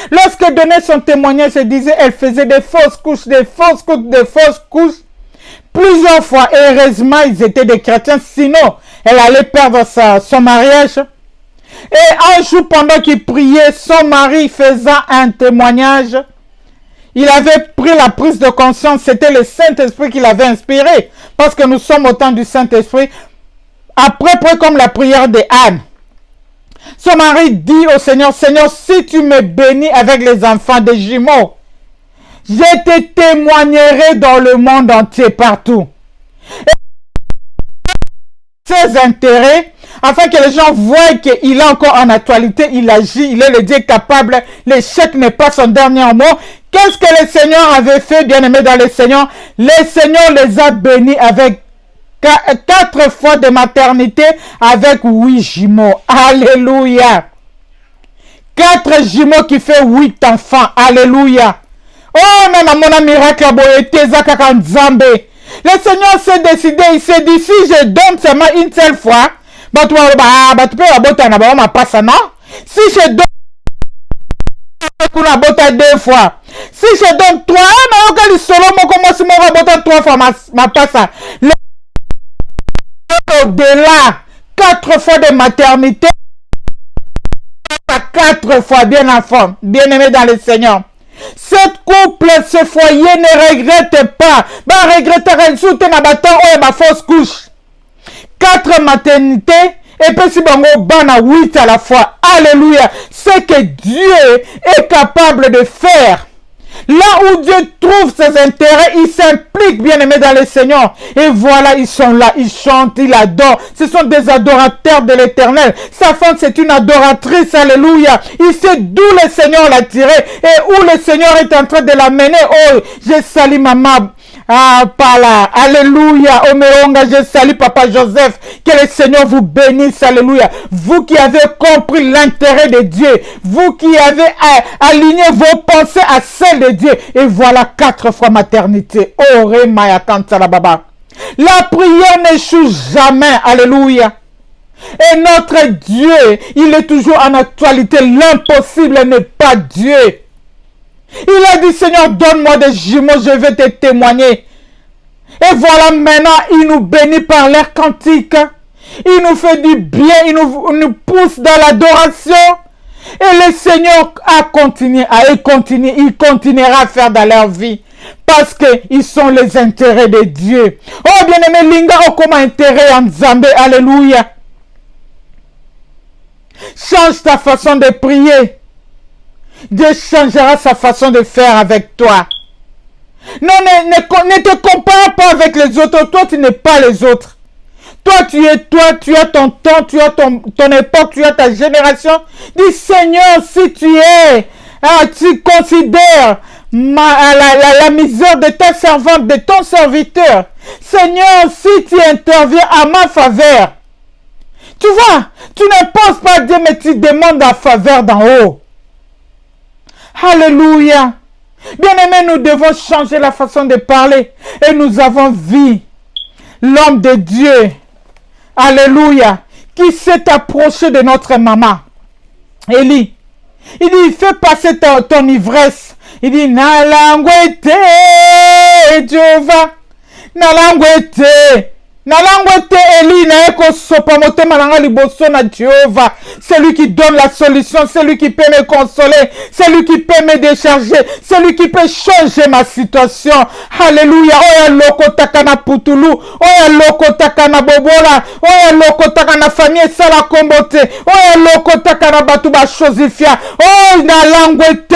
Lorsqu'elle donnait son témoignage, elle disait elle faisait des fausses couches, des fausses couches, des fausses couches. Plusieurs fois, et heureusement, ils étaient des chrétiens, sinon, elle allait perdre son mariage. Et un jour, pendant qu'il priait, son mari faisant un témoignage, il avait pris la prise de conscience, c'était le Saint-Esprit qui l'avait inspiré, parce que nous sommes au temps du Saint-Esprit. Après, comme la prière de Anne, son mari dit au Seigneur, Seigneur, si tu me bénis avec les enfants des jumeaux, je te témoignerai dans le monde entier, partout. Et ses intérêts, afin que les gens voient qu'il est encore en actualité, il agit, il est le Dieu capable, l'échec n'est pas son dernier mot. Qu'est-ce que le Seigneur avait fait, bien-aimé dans le Seigneur? Le Seigneur les a bénis avec 4 fois de maternité, avec 8 jumeaux. Alléluia. 4 jumeaux qui fait 8 enfants. Alléluia. Oh, mais mon miracle, le Seigneur s'est décidé, il s'est dit, si je donne seulement une seule fois, tu peux si je donne 2 fois, si je donne 3, ma passe. Au-delà, 4 fois de maternité, 4 fois, bien enfant, bien aimé dans le Seigneur. Cette couple, ce foyer ne regrette pas. Regretter ma fausse couche. 4 maternités, et puis si bango bana 8 à la fois. Alléluia. Ce que Dieu est capable de faire. Là où Dieu trouve ses intérêts, il s'implique, bien aimé dans le Seigneur. Et voilà, ils sont là, ils chantent, ils adorent. Ce sont des adorateurs de l'Éternel. Sa femme, c'est une adoratrice, alléluia. Il sait d'où le Seigneur l'a tiré et où le Seigneur est en train de la mener. Oh, je salue maman. Ah, par là, alléluia, Omeonga, je salue Papa Joseph, que le Seigneur vous bénisse, alléluia. Vous qui avez compris l'intérêt de Dieu, vous qui avez aligné vos pensées à celles de Dieu, et voilà 4 fois maternité. Oh, Remaya Kantala Baba. La prière n'échoue jamais, alléluia. Et notre Dieu, il est toujours en actualité, l'impossible n'est pas Dieu. Il a dit, Seigneur, donne-moi des jumeaux, je vais te témoigner. Et voilà, maintenant, il nous bénit par l'air cantique. Il nous fait du bien, il nous pousse dans l'adoration. Et le Seigneur a continué, il continuera à faire dans leur vie. Parce qu'ils sont les intérêts de Dieu. Oh, bien-aimé, Linga, oh, comment intérêt en Zambé, alléluia. Change ta façon de prier. Dieu changera sa façon de faire avec toi. Non, ne te compare pas avec les autres. Toi, tu n'es pas les autres. Toi, tu as ton temps, tu as ton époque, tu as ta génération. Dis, Seigneur, si tu es, tu considères la misère de ta servante, de ton serviteur. Seigneur, si tu interviens à ma faveur. Tu vois, tu ne penses pas à Dieu, mais tu demandes la faveur d'en haut. Alléluia. Bien-aimés, nous devons changer la façon de parler. Et nous avons vu l'homme de Dieu, alléluia, qui s'est approché de notre maman, Élie. Il dit, fais passer ton ivresse. Il dit, Nalangwete, Jéhovah. Nalangwete. Nalangwete Eli na eko sopa motema nanga liboso na Jéhovah. C'est lui qui donne la solution, c'est lui qui peut me consoler, c'est lui qui peut me décharger, c'est lui qui peut changer ma situation. Alléluia. Oya loko takana putulu, oya loko takana bobola, oya loko takana famille sala kombote, oya loko takana batu ba chosifia. Oh nalangwete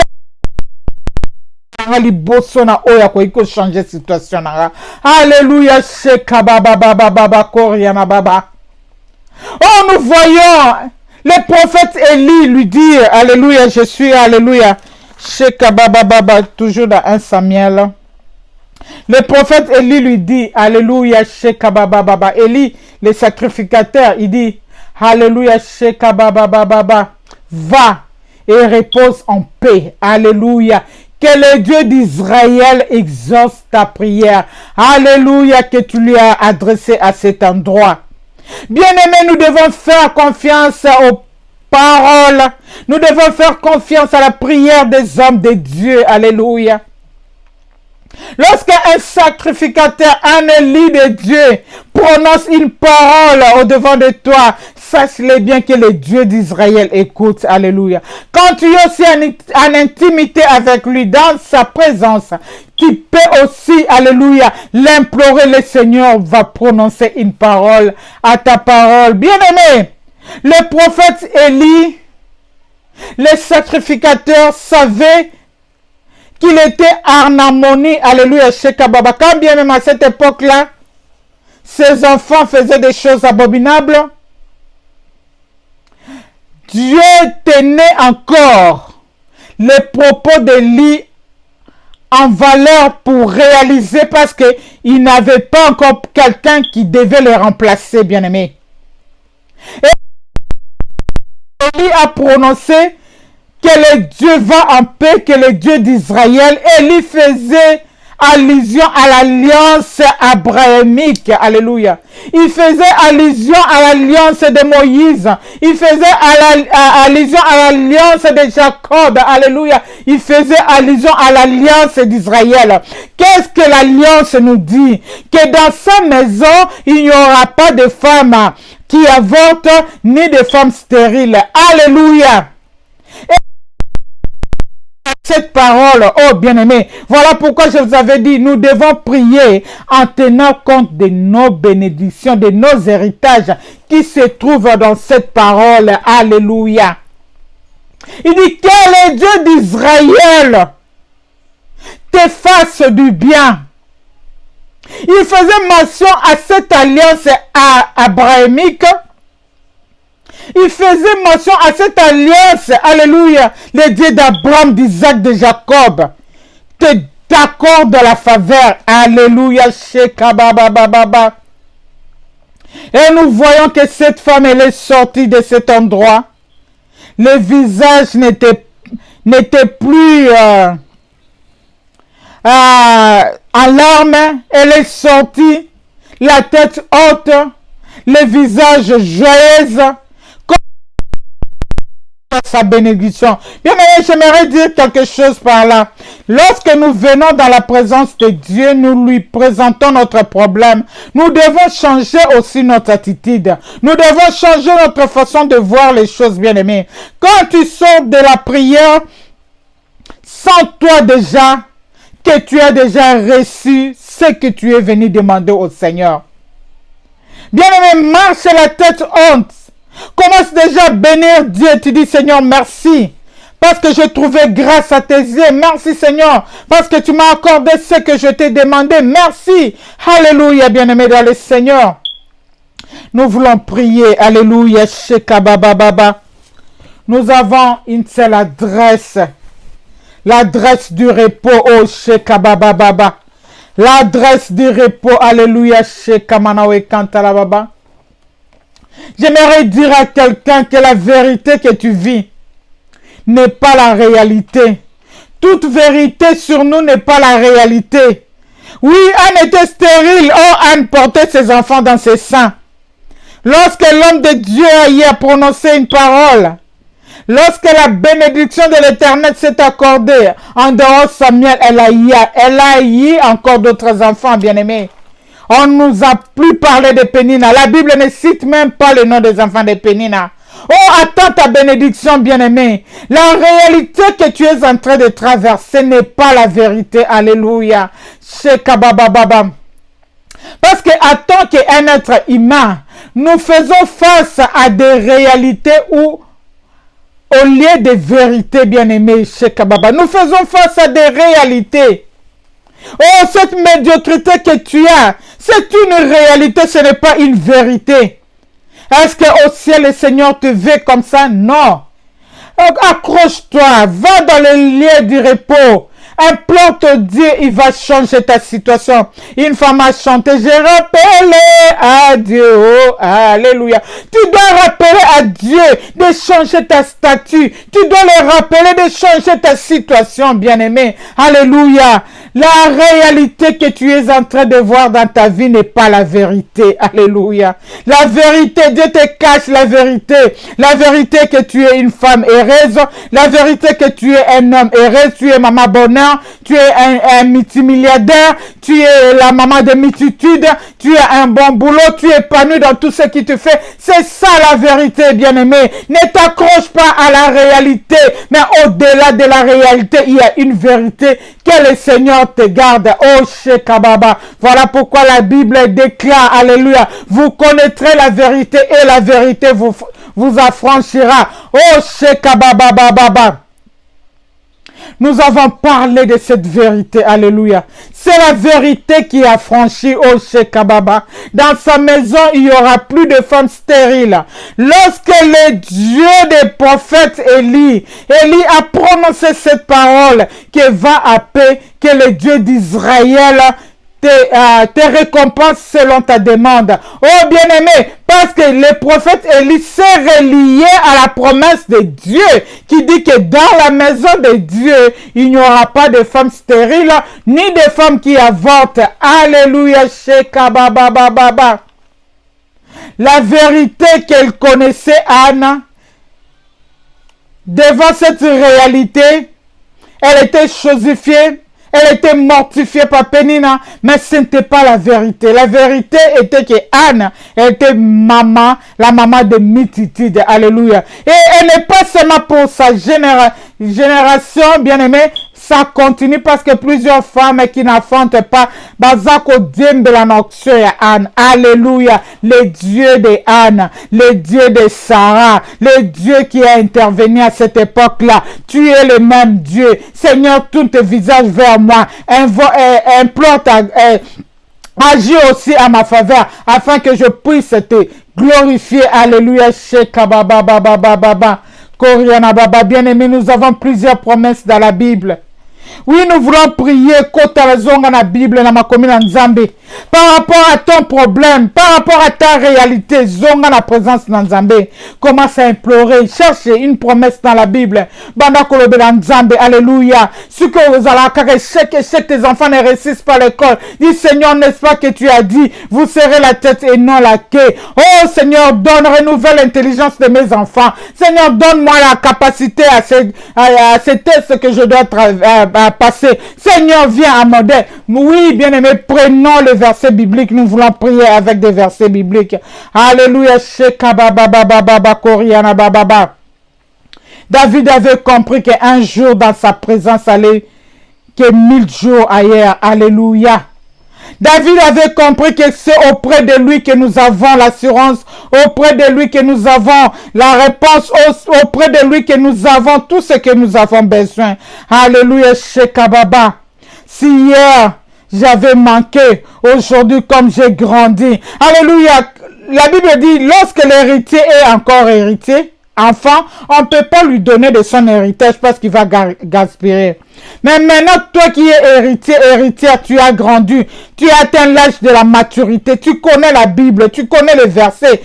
liboso na oya ko iko changer situation na. Alléluia. Sheka baba baba baba koriana baba. Oh, nous voyons le prophète Élie lui dire, alléluia, je suis, alléluia. Sheka baba baba, toujours dans 1 Samuel. Le prophète Élie lui dit, alléluia, Sheka baba baba. Élie, le sacrificateur, il dit, alléluia, Sheka baba baba, va et repose en paix. Alléluia. Que le Dieu d'Israël exauce ta prière. Alléluia, que tu lui as adressé à cet endroit. Bien-aimés, nous devons faire confiance aux paroles. Nous devons faire confiance à la prière des hommes de Dieu. Alléluia. Lorsqu'un sacrificateur, un élu de Dieu, prononce une parole au devant de toi, sache-le bien que le Dieu d'Israël écoute. Alléluia. Quand tu es aussi en intimité avec lui, dans sa présence, tu peux aussi, alléluia, l'implorer. Le Seigneur va prononcer une parole à ta parole. Bien-aimé, le prophète Élie, le sacrificateur, savait qu'il était en harmonie, alléluia, chez Kababa. Quand bien même à cette époque-là, ses enfants faisaient des choses abominables, Dieu tenait encore les propos d'Élie en valeur pour réaliser, parce qu'il n'avait pas encore quelqu'un qui devait les remplacer, bien-aimé. Et Élie a prononcé que le Dieu va en paix, que le Dieu d'Israël. Élie faisait allusion à l'alliance abrahamique. Alléluia. Il faisait allusion à l'alliance de Moïse. Il faisait allusion à l'alliance de Jacob. Alléluia. Il faisait allusion à l'alliance d'Israël. Qu'est-ce que l'alliance nous dit? Que dans sa maison, il n'y aura pas de femmes qui avortent, ni de femmes stériles. Alléluia. Cette parole, oh bien-aimé, voilà pourquoi je vous avais dit, nous devons prier en tenant compte de nos bénédictions, de nos héritages qui se trouvent dans cette parole. Alléluia. Il dit que le Dieu d'Israël te fasse du bien. Il faisait mention à cette alliance abrahamique. Il faisait mention à cette alliance, alléluia, le Dieu d'Abraham, d'Isaac, de Jacob, te t'accorde la faveur, alléluia, Shekababababa. Et nous voyons que cette femme, elle est sortie de cet endroit. Le visage n'était plus en larmes. Elle est sortie, la tête haute, le visage joyeux, sa bénédiction. Bien, mais j'aimerais dire quelque chose par là. Lorsque nous venons dans la présence de Dieu, nous lui présentons notre problème. Nous devons changer aussi notre attitude. Nous devons changer notre façon de voir les choses, bien-aimés. Quand tu sors de la prière, sens-toi déjà que tu as déjà reçu ce que tu es venu demander au Seigneur. Bien-aimé, marche la tête haute. Commence déjà à bénir Dieu. Tu dis, Seigneur, merci. Parce que j'ai trouvé grâce à tes yeux. Merci, Seigneur. Parce que tu m'as accordé ce que je t'ai demandé. Merci. Alléluia, bien-aimé dans le Seigneur. Nous voulons prier. Alléluia. Shekabababa. Nous avons une seule adresse. L'adresse du repos. Oh, Shekabababa. L'adresse du repos. Alléluia. Shekamanawe Kantalababa. J'aimerais dire à quelqu'un que la vérité que tu vis n'est pas la réalité. Toute vérité sur nous n'est pas la réalité. Oui, Anne était stérile. Oh, Anne portait ses enfants dans ses seins. Lorsque l'homme de Dieu a prononcé une parole, lorsque la bénédiction de l'Éternel s'est accordée, en dehors de Samuel, elle a eu encore d'autres enfants, bien-aimés. On ne nous a plus parlé de Pénina. La Bible ne cite même pas le nom des enfants de Pénina. Oh, attends ta bénédiction, bien-aimé. La réalité que tu es en train de traverser n'est pas la vérité. Alléluia. Shekababababa. Parce que, en tant qu'un être humain, nous faisons face à des réalités où, au lieu de vérité, bien-aimé, Shekababa, nous faisons face à des réalités. Oh, cette médiocrité que tu as, c'est une réalité, ce n'est pas une vérité. Est-ce qu'au ciel, le Seigneur te veut comme ça? Non. Accroche-toi, va dans le lieu du repos. Implante Dieu, il va changer ta situation. Une femme a chanté, j'ai rappelé à Dieu. Oh, alléluia. Tu dois rappeler à Dieu de changer ta statut. Tu dois le rappeler de changer ta situation, bien-aimé. Alléluia. La réalité que tu es en train de voir dans ta vie n'est pas la vérité. Alléluia. La vérité, Dieu te cache la vérité. La vérité que tu es une femme heureuse. La vérité que tu es un homme heureux. Tu es maman bonheur. Tu es un multimilliardaire. Tu es la maman de multitudes. Tu as un bon boulot. Tu es épanoui dans tout ce qui te fait. C'est ça la vérité, bien-aimé. Ne t'accroche pas à la réalité. Mais au-delà de la réalité, il y a une vérité que le Seigneur te garde. Oh, Shekababa. Voilà pourquoi la Bible déclare, alléluia, vous connaîtrez la vérité et la vérité vous affranchira. Oh, Shekababa. Nous avons parlé de cette vérité, alléluia. C'est la vérité qui a franchi au Shekababa. Dans sa maison, il n'y aura plus de femmes stériles. Lorsque le Dieu des prophètes Élie a prononcé cette parole, que va à paix, que le Dieu d'Israël te récompense selon ta demande. Oh bien-aimé, parce que le prophète Élie s'est relié à la promesse de Dieu qui dit que dans la maison de Dieu, il n'y aura pas de femmes stériles ni de femmes qui avortent. Alléluia, Shekababa. La vérité qu'elle connaissait, Anne, devant cette réalité, elle était chosifiée. Elle était mortifiée par Pénina, mais ce n'était pas la vérité. La vérité était que Anne était maman, la maman de multitudes. Alléluia. Et elle n'est pas seulement pour sa génération, bien-aimée, ça continue parce que plusieurs femmes qui n'enfantent pas, Bazako Diem de la nocturne Anne. Alléluia. Le Dieu de Anne, le Dieu de Sarah, le Dieu qui a intervenu à cette époque-là. Tu es le même Dieu. Seigneur, tourne tes visages vers moi. Implante agis aussi à ma faveur afin que je puisse te glorifier. Alléluia. Shekababa. Koriana Baba. Bien-aimé, nous avons plusieurs promesses dans la Bible. Oui, nous voulons prier contre la zone dans la Bible, dans ma commune en Zambie. Par rapport à ton problème, par rapport à ta réalité, zone dans la présence dans Zambie. Commence à implorer, cherche une promesse dans la Bible. Banda Kolobe dans Zambie, alléluia. Ce que vous allez que tes enfants ne réussissent pas l'école. Dis Seigneur, n'est-ce pas que tu as dit, vous serez la tête et non la queue. Oh Seigneur, donne, renouvelle l'intelligence de mes enfants. Seigneur, donne-moi la capacité à ces tests que je dois passer. Seigneur, viens à mon aide. Oui, bien-aimé, prenons le verset biblique. Nous voulons prier avec des versets bibliques. Alléluia. David avait compris qu'un jour dans sa présence allait que 1000 jours ailleurs. Alléluia. David avait compris que c'est auprès de lui que nous avons l'assurance, auprès de lui que nous avons la réponse, auprès de lui que nous avons tout ce que nous avons besoin. Alléluia, Shekababa. Si hier j'avais manqué, aujourd'hui comme j'ai grandi. Alléluia. La Bible dit, lorsque l'héritier est encore héritier, enfant, on ne peut pas lui donner de son héritage parce qu'il va gaspiller. Mais maintenant, toi qui es héritière, tu as grandi, tu as atteint l'âge de la maturité, tu connais la Bible, tu connais les versets.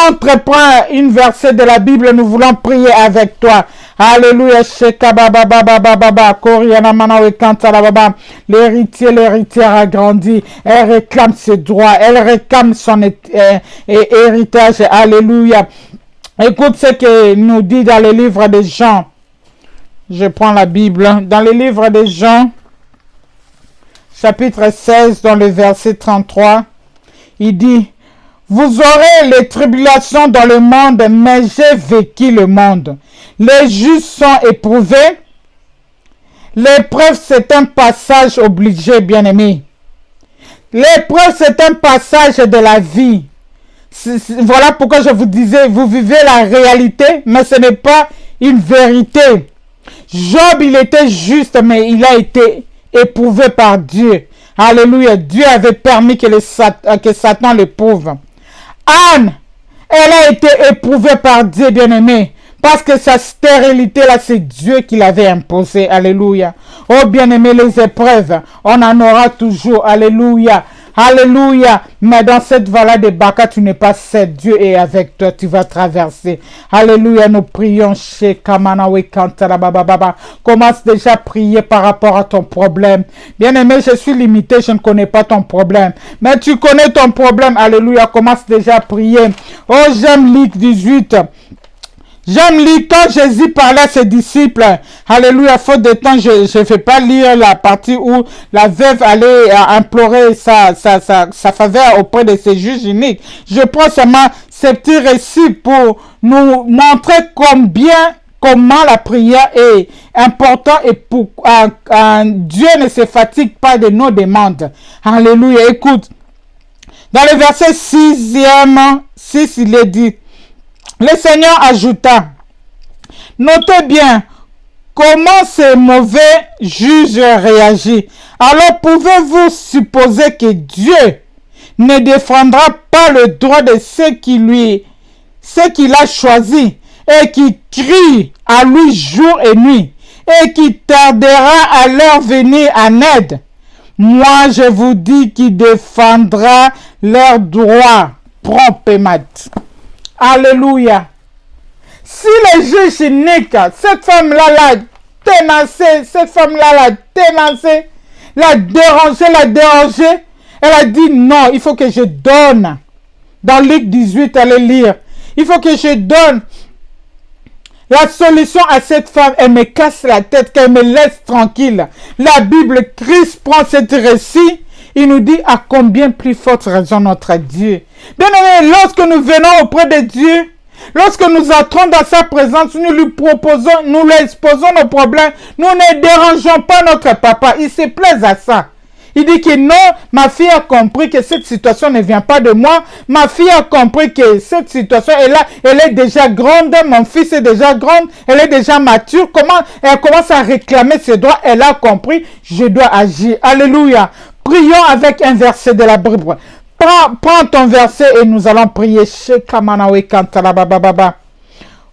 Entreprends une verset de la Bible, nous voulons prier avec toi. Alléluia, l'héritière a grandi, elle réclame ses droits, elle réclame son héritage. Alléluia. Écoute ce que nous dit dans le livre de Jean. Je prends la Bible. Dans le livre de Jean, chapitre 16, dans le verset 33, il dit, « Vous aurez les tribulations dans le monde, mais j'ai vécu le monde. Les justes sont éprouvés. L'épreuve, c'est un passage obligé, bien-aimé. L'épreuve, c'est un passage de la vie. Voilà pourquoi je vous disais, vous vivez la réalité, mais ce n'est pas une vérité. Job, il était juste, mais il a été éprouvé par Dieu. Alléluia. Dieu avait permis que Satan l'éprouve. Anne, elle a été éprouvée par Dieu, bien-aimé. Parce que sa stérilité, là, c'est Dieu qui l'avait imposée. Alléluia. Oh, bien-aimé, les épreuves, on en aura toujours. Alléluia. Alléluia. Mais dans cette vallée de Baca, tu n'es pas seul. Dieu est avec toi. Tu vas traverser. Alléluia. Nous prions chez Kamanawe Kantala Baba Baba. Commence déjà à prier par rapport à ton problème. Bien-aimé, je suis limité. Je ne connais pas ton problème. Mais tu connais ton problème. Alléluia. Commence déjà à prier. Oh, j'aime Luc 18. J'aime lire quand Jésus parlait à ses disciples. Alléluia, faute de temps, je ne vais pas lire la partie où la veuve allait implorer sa faveur auprès de ses juges uniques. Je prends seulement ces petits récits pour nous montrer comment la prière est importante et pour Dieu ne se fatigue pas de nos demandes. Alléluia, écoute. Dans le verset 6, il est dit, le Seigneur ajouta, notez bien comment ces mauvais juges réagissent. Alors pouvez-vous supposer que Dieu ne défendra pas le droit de ceux qu'il a choisis et qui crient à lui jour et nuit et qui tardera à leur venir en aide? Moi, je vous dis qu'il défendra leurs droits promptement. Alléluia. Si les juges uniques, cette femme-là l'a ténacé, l'a dérangé, elle a dit non, il faut que je donne. Dans Luc 18, allez lire. Il faut que je donne la solution à cette femme. Elle me casse la tête, qu'elle me laisse tranquille. La Bible, Christ prend cet récit. Il nous dit à combien plus forte raison notre Dieu. Bien aimé, lorsque nous venons auprès de Dieu, lorsque nous entrons dans sa présence, nous lui proposons, nous lui exposons nos problèmes, nous ne dérangeons pas notre papa. Il se plaise à ça. Il dit que non, ma fille a compris que cette situation ne vient pas de moi. Ma fille a compris que cette situation est là, elle est déjà grande. Mon fils est déjà grand, elle est déjà mature. Comment elle commence à réclamer ses droits? Elle a compris, je dois agir. Alléluia. Prions avec un verset de la Bible. Prends ton verset et nous allons prier. Shekamanawe Kantala Baba Baba.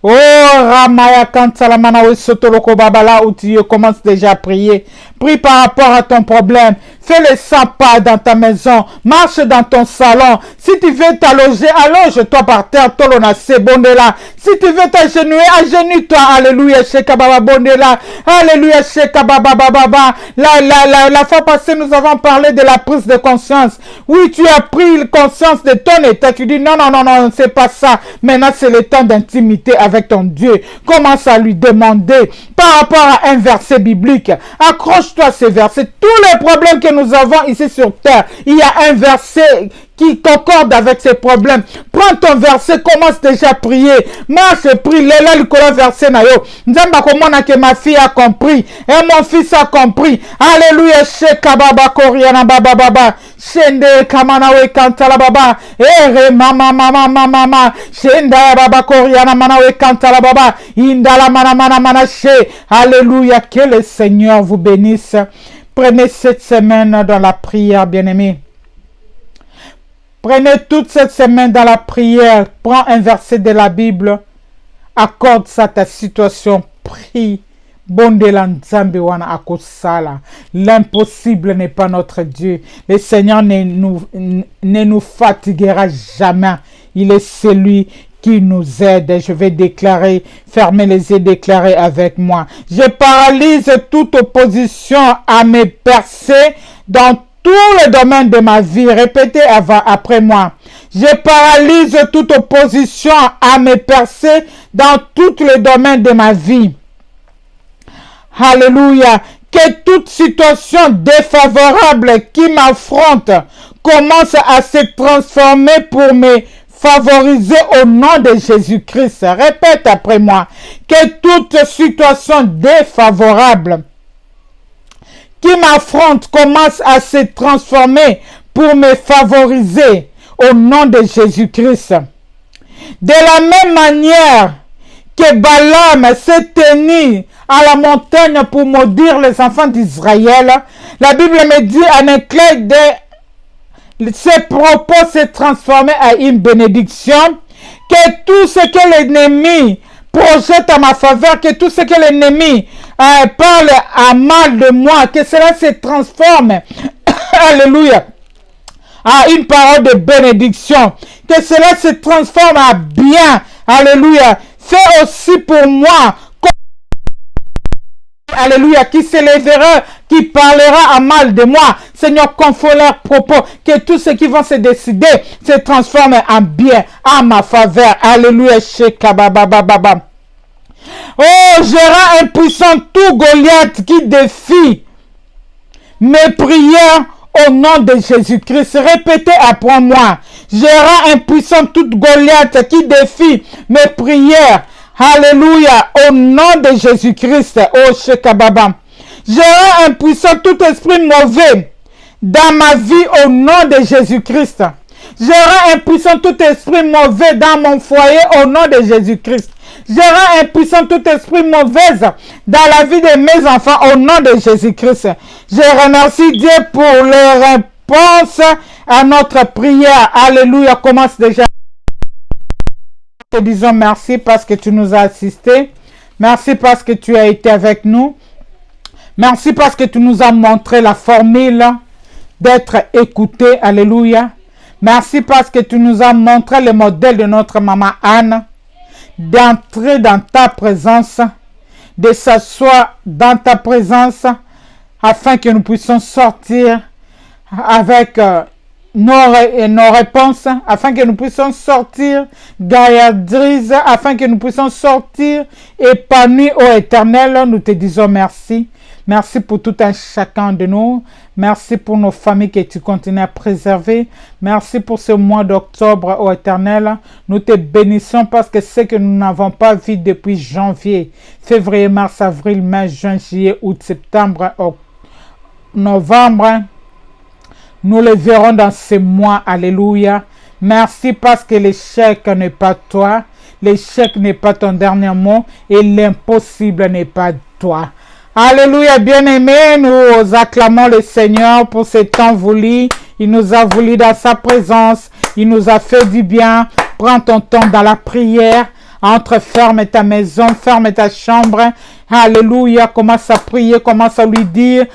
Oh, Ramaya Kantala Manawe Sotoloko Baba, là où tu commences déjà à prier. Prie par rapport à ton problème. Fais les 100 pas dans ta maison. Marche dans ton salon. Si tu veux t'allonger, allonge-toi par terre. Tolona Sebondela. Si tu veux t'agenouiller, agenouille-toi. Alléluia. Shekababa Bondela. Alléluia. Shekababa Baba. La fois passée, nous avons parlé de la prise de conscience. Oui, tu as pris conscience de ton état. Tu dis non, c'est pas ça. Maintenant, c'est le temps d'intimité avec ton Dieu. Commence à lui demander par rapport à un verset biblique. Accroche-toi à ce verset. Tous les problèmes que nous avons ici sur terre, il y a un verset qui concorde avec ces problèmes. Prends ton verset, commence déjà à prier. Marche, prie, là le verset na yo. Nzamba komona que ma fille a compris et mon fils a compris. Alléluia, sheka baba koriana baba baba. Shende kamanawe kantala baba. Ere mama. Shenda baba koriana manawe kantala baba. Indala mana she. Alléluia, que le Seigneur vous bénisse. Prenez cette semaine dans la prière, bien-aimés. Prenez toute cette semaine dans la prière. Prends un verset de la Bible. Accorde ça à ta situation. Prie. L'impossible n'est pas notre Dieu. Le Seigneur ne nous fatiguera jamais. Il est celui qui nous aide. Je vais déclarer, fermez les yeux, déclarer avec moi. Je paralyse toute opposition à mes percées dans tous les domaines de ma vie. Répétez après moi. Je paralyse toute opposition à mes percées dans tous les domaines de ma vie. Alléluia. Que toute situation défavorable qui m'affronte commence à se transformer pour me favoriser au nom de Jésus-Christ. Répète après moi. Que toute situation défavorable qui m'affronte commence à se transformer pour me favoriser au nom de Jésus-Christ. De la même manière que Balaam s'est tenu à la montagne pour maudire les enfants d'Israël, la Bible me dit en un clin d'œil, ses propos s'est transformé en une bénédiction, que tout ce que l'ennemi projette à ma faveur, que tout ce que l'ennemi parle à mal de moi, que cela se transforme, alléluia, à une parole de bénédiction, que cela se transforme à bien, alléluia. Fais aussi pour moi, alléluia, qui s'élèvera, qui parlera à mal de moi. Seigneur, confonds leurs propos, que tous ceux qui vont se décider se transforment en bien, à ma faveur. Alléluia, Shekababababa. Oh, je rends impuissant tout Goliath qui défie mes prières au nom de Jésus-Christ. Répétez après moi. Je rends impuissant tout Goliath qui défie mes prières. Alléluia, au nom de Jésus-Christ. Oh, Shekababa. Je rends impuissant tout esprit mauvais dans ma vie au nom de Jésus-Christ. Je rends impuissant tout esprit mauvais dans mon foyer au nom de Jésus-Christ. Je rends impuissant tout esprit mauvais dans la vie de mes enfants au nom de Jésus-Christ. Je remercie Dieu pour les réponses à notre prière. Alléluia. Commence déjà. Te disons merci parce que tu nous as assistés. Merci parce que tu as été avec nous. Merci parce que tu nous as montré la formule d'être écouté. Alléluia. Merci parce que tu nous as montré le modèle de notre maman Anne, d'entrer dans ta présence, de s'asseoir dans ta présence, afin que nous puissions sortir avec nos réponses, afin que nous puissions sortir gaillardises, afin que nous puissions sortir épanouis au Éternel. Nous te disons merci. Merci pour tout un chacun de nous. Merci pour nos familles que tu continues à préserver. Merci pour ce mois d'octobre, ô Éternel. Nous te bénissons parce que ce que nous n'avons pas vu depuis janvier, février, mars, avril, mai, juin, juillet, août, septembre, novembre, nous le verrons dans ces mois. Alléluia. Merci parce que l'échec n'est pas toi. L'échec n'est pas ton dernier mot et l'impossible n'est pas toi. Alléluia, bien-aimés, nous acclamons le Seigneur pour ce temps voulu. Il nous a voulu dans sa présence. Il nous a fait du bien. Prends ton temps dans la prière. Entre, ferme ta maison, ferme ta chambre. Alléluia, commence à prier, commence à lui dire.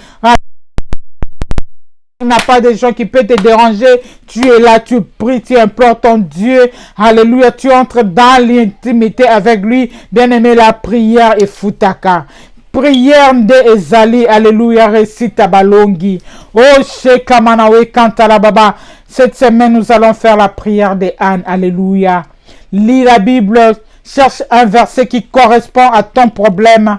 Il n'y a pas de gens qui peuvent te déranger. Tu es là, tu pries, tu implores ton Dieu. Alléluia, tu entres dans l'intimité avec lui. Bien-aimé, la prière est foutaka. Prière de Ezali, alléluia, récite à Balongi. Oh, Shekamanawe, Kantala Baba. Cette semaine, nous allons faire la prière de Anne, alléluia. Lis la Bible, cherche un verset qui correspond à ton problème.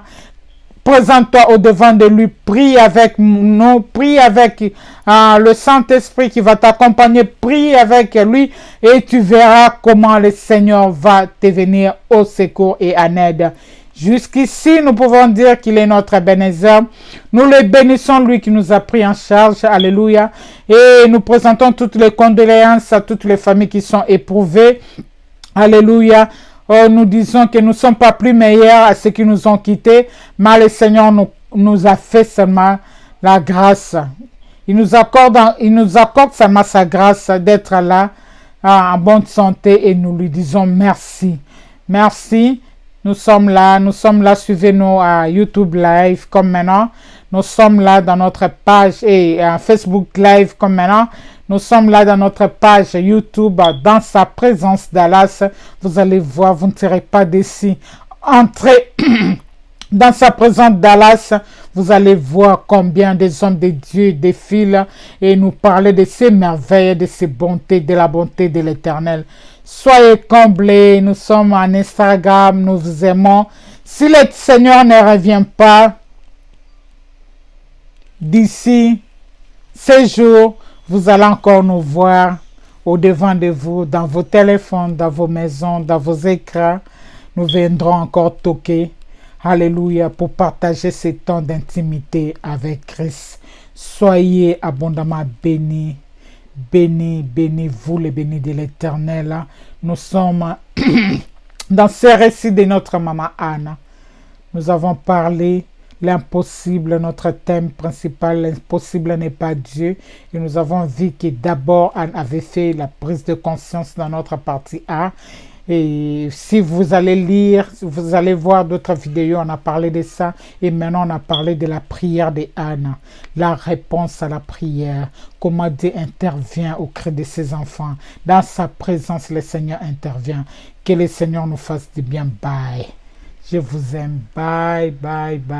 Présente-toi au devant de lui, prie avec nous, prie avec le Saint-Esprit qui va t'accompagner, prie avec lui et tu verras comment le Seigneur va te venir au secours et en aide. Jusqu'ici, nous pouvons dire qu'il est notre Ebenezer. Nous le bénissons, lui qui nous a pris en charge. Alléluia. Et nous présentons toutes les condoléances à toutes les familles qui sont éprouvées. Alléluia. Oh, nous disons que nous ne sommes pas plus meilleurs à ceux qui nous ont quittés, mais le Seigneur nous a fait seulement la grâce. Il nous accorde seulement sa grâce d'être là en bonne santé et nous lui disons merci. Merci. Nous sommes là, suivez-nous à YouTube Live comme maintenant. Nous sommes là dans notre page et Facebook Live comme maintenant. Nous sommes là dans notre page YouTube dans sa présence Dallas. Vous allez voir, vous ne serez pas déçus. Entrez dans sa présence Dallas. Vous allez voir combien des hommes de Dieu défilent et nous parler de ses merveilles, de ses bontés, de la bonté de l'Éternel. Soyez comblés, nous sommes en Instagram, nous vous aimons. Si le Seigneur ne revient pas d'ici ces jours, vous allez encore nous voir au devant de vous, dans vos téléphones, dans vos maisons, dans vos écrans. Nous viendrons encore toquer, alléluia, pour partager ces temps d'intimité avec Christ. Soyez abondamment bénis. Bénis, bénis-vous, les bénis de l'Éternel. Nous sommes dans ce récit de notre maman Anne. Nous avons parlé l'impossible, notre thème principal, l'impossible n'est pas Dieu. Et nous avons vu que d'abord Anne avait fait la prise de conscience dans notre partie A. Et si vous allez lire, vous allez voir d'autres vidéos, on a parlé de ça. Et maintenant, on a parlé de la prière de Anne, la réponse à la prière. Comment Dieu intervient au cri de ses enfants. Dans sa présence, le Seigneur intervient. Que le Seigneur nous fasse du bien. Bye. Je vous aime. Bye, bye, bye.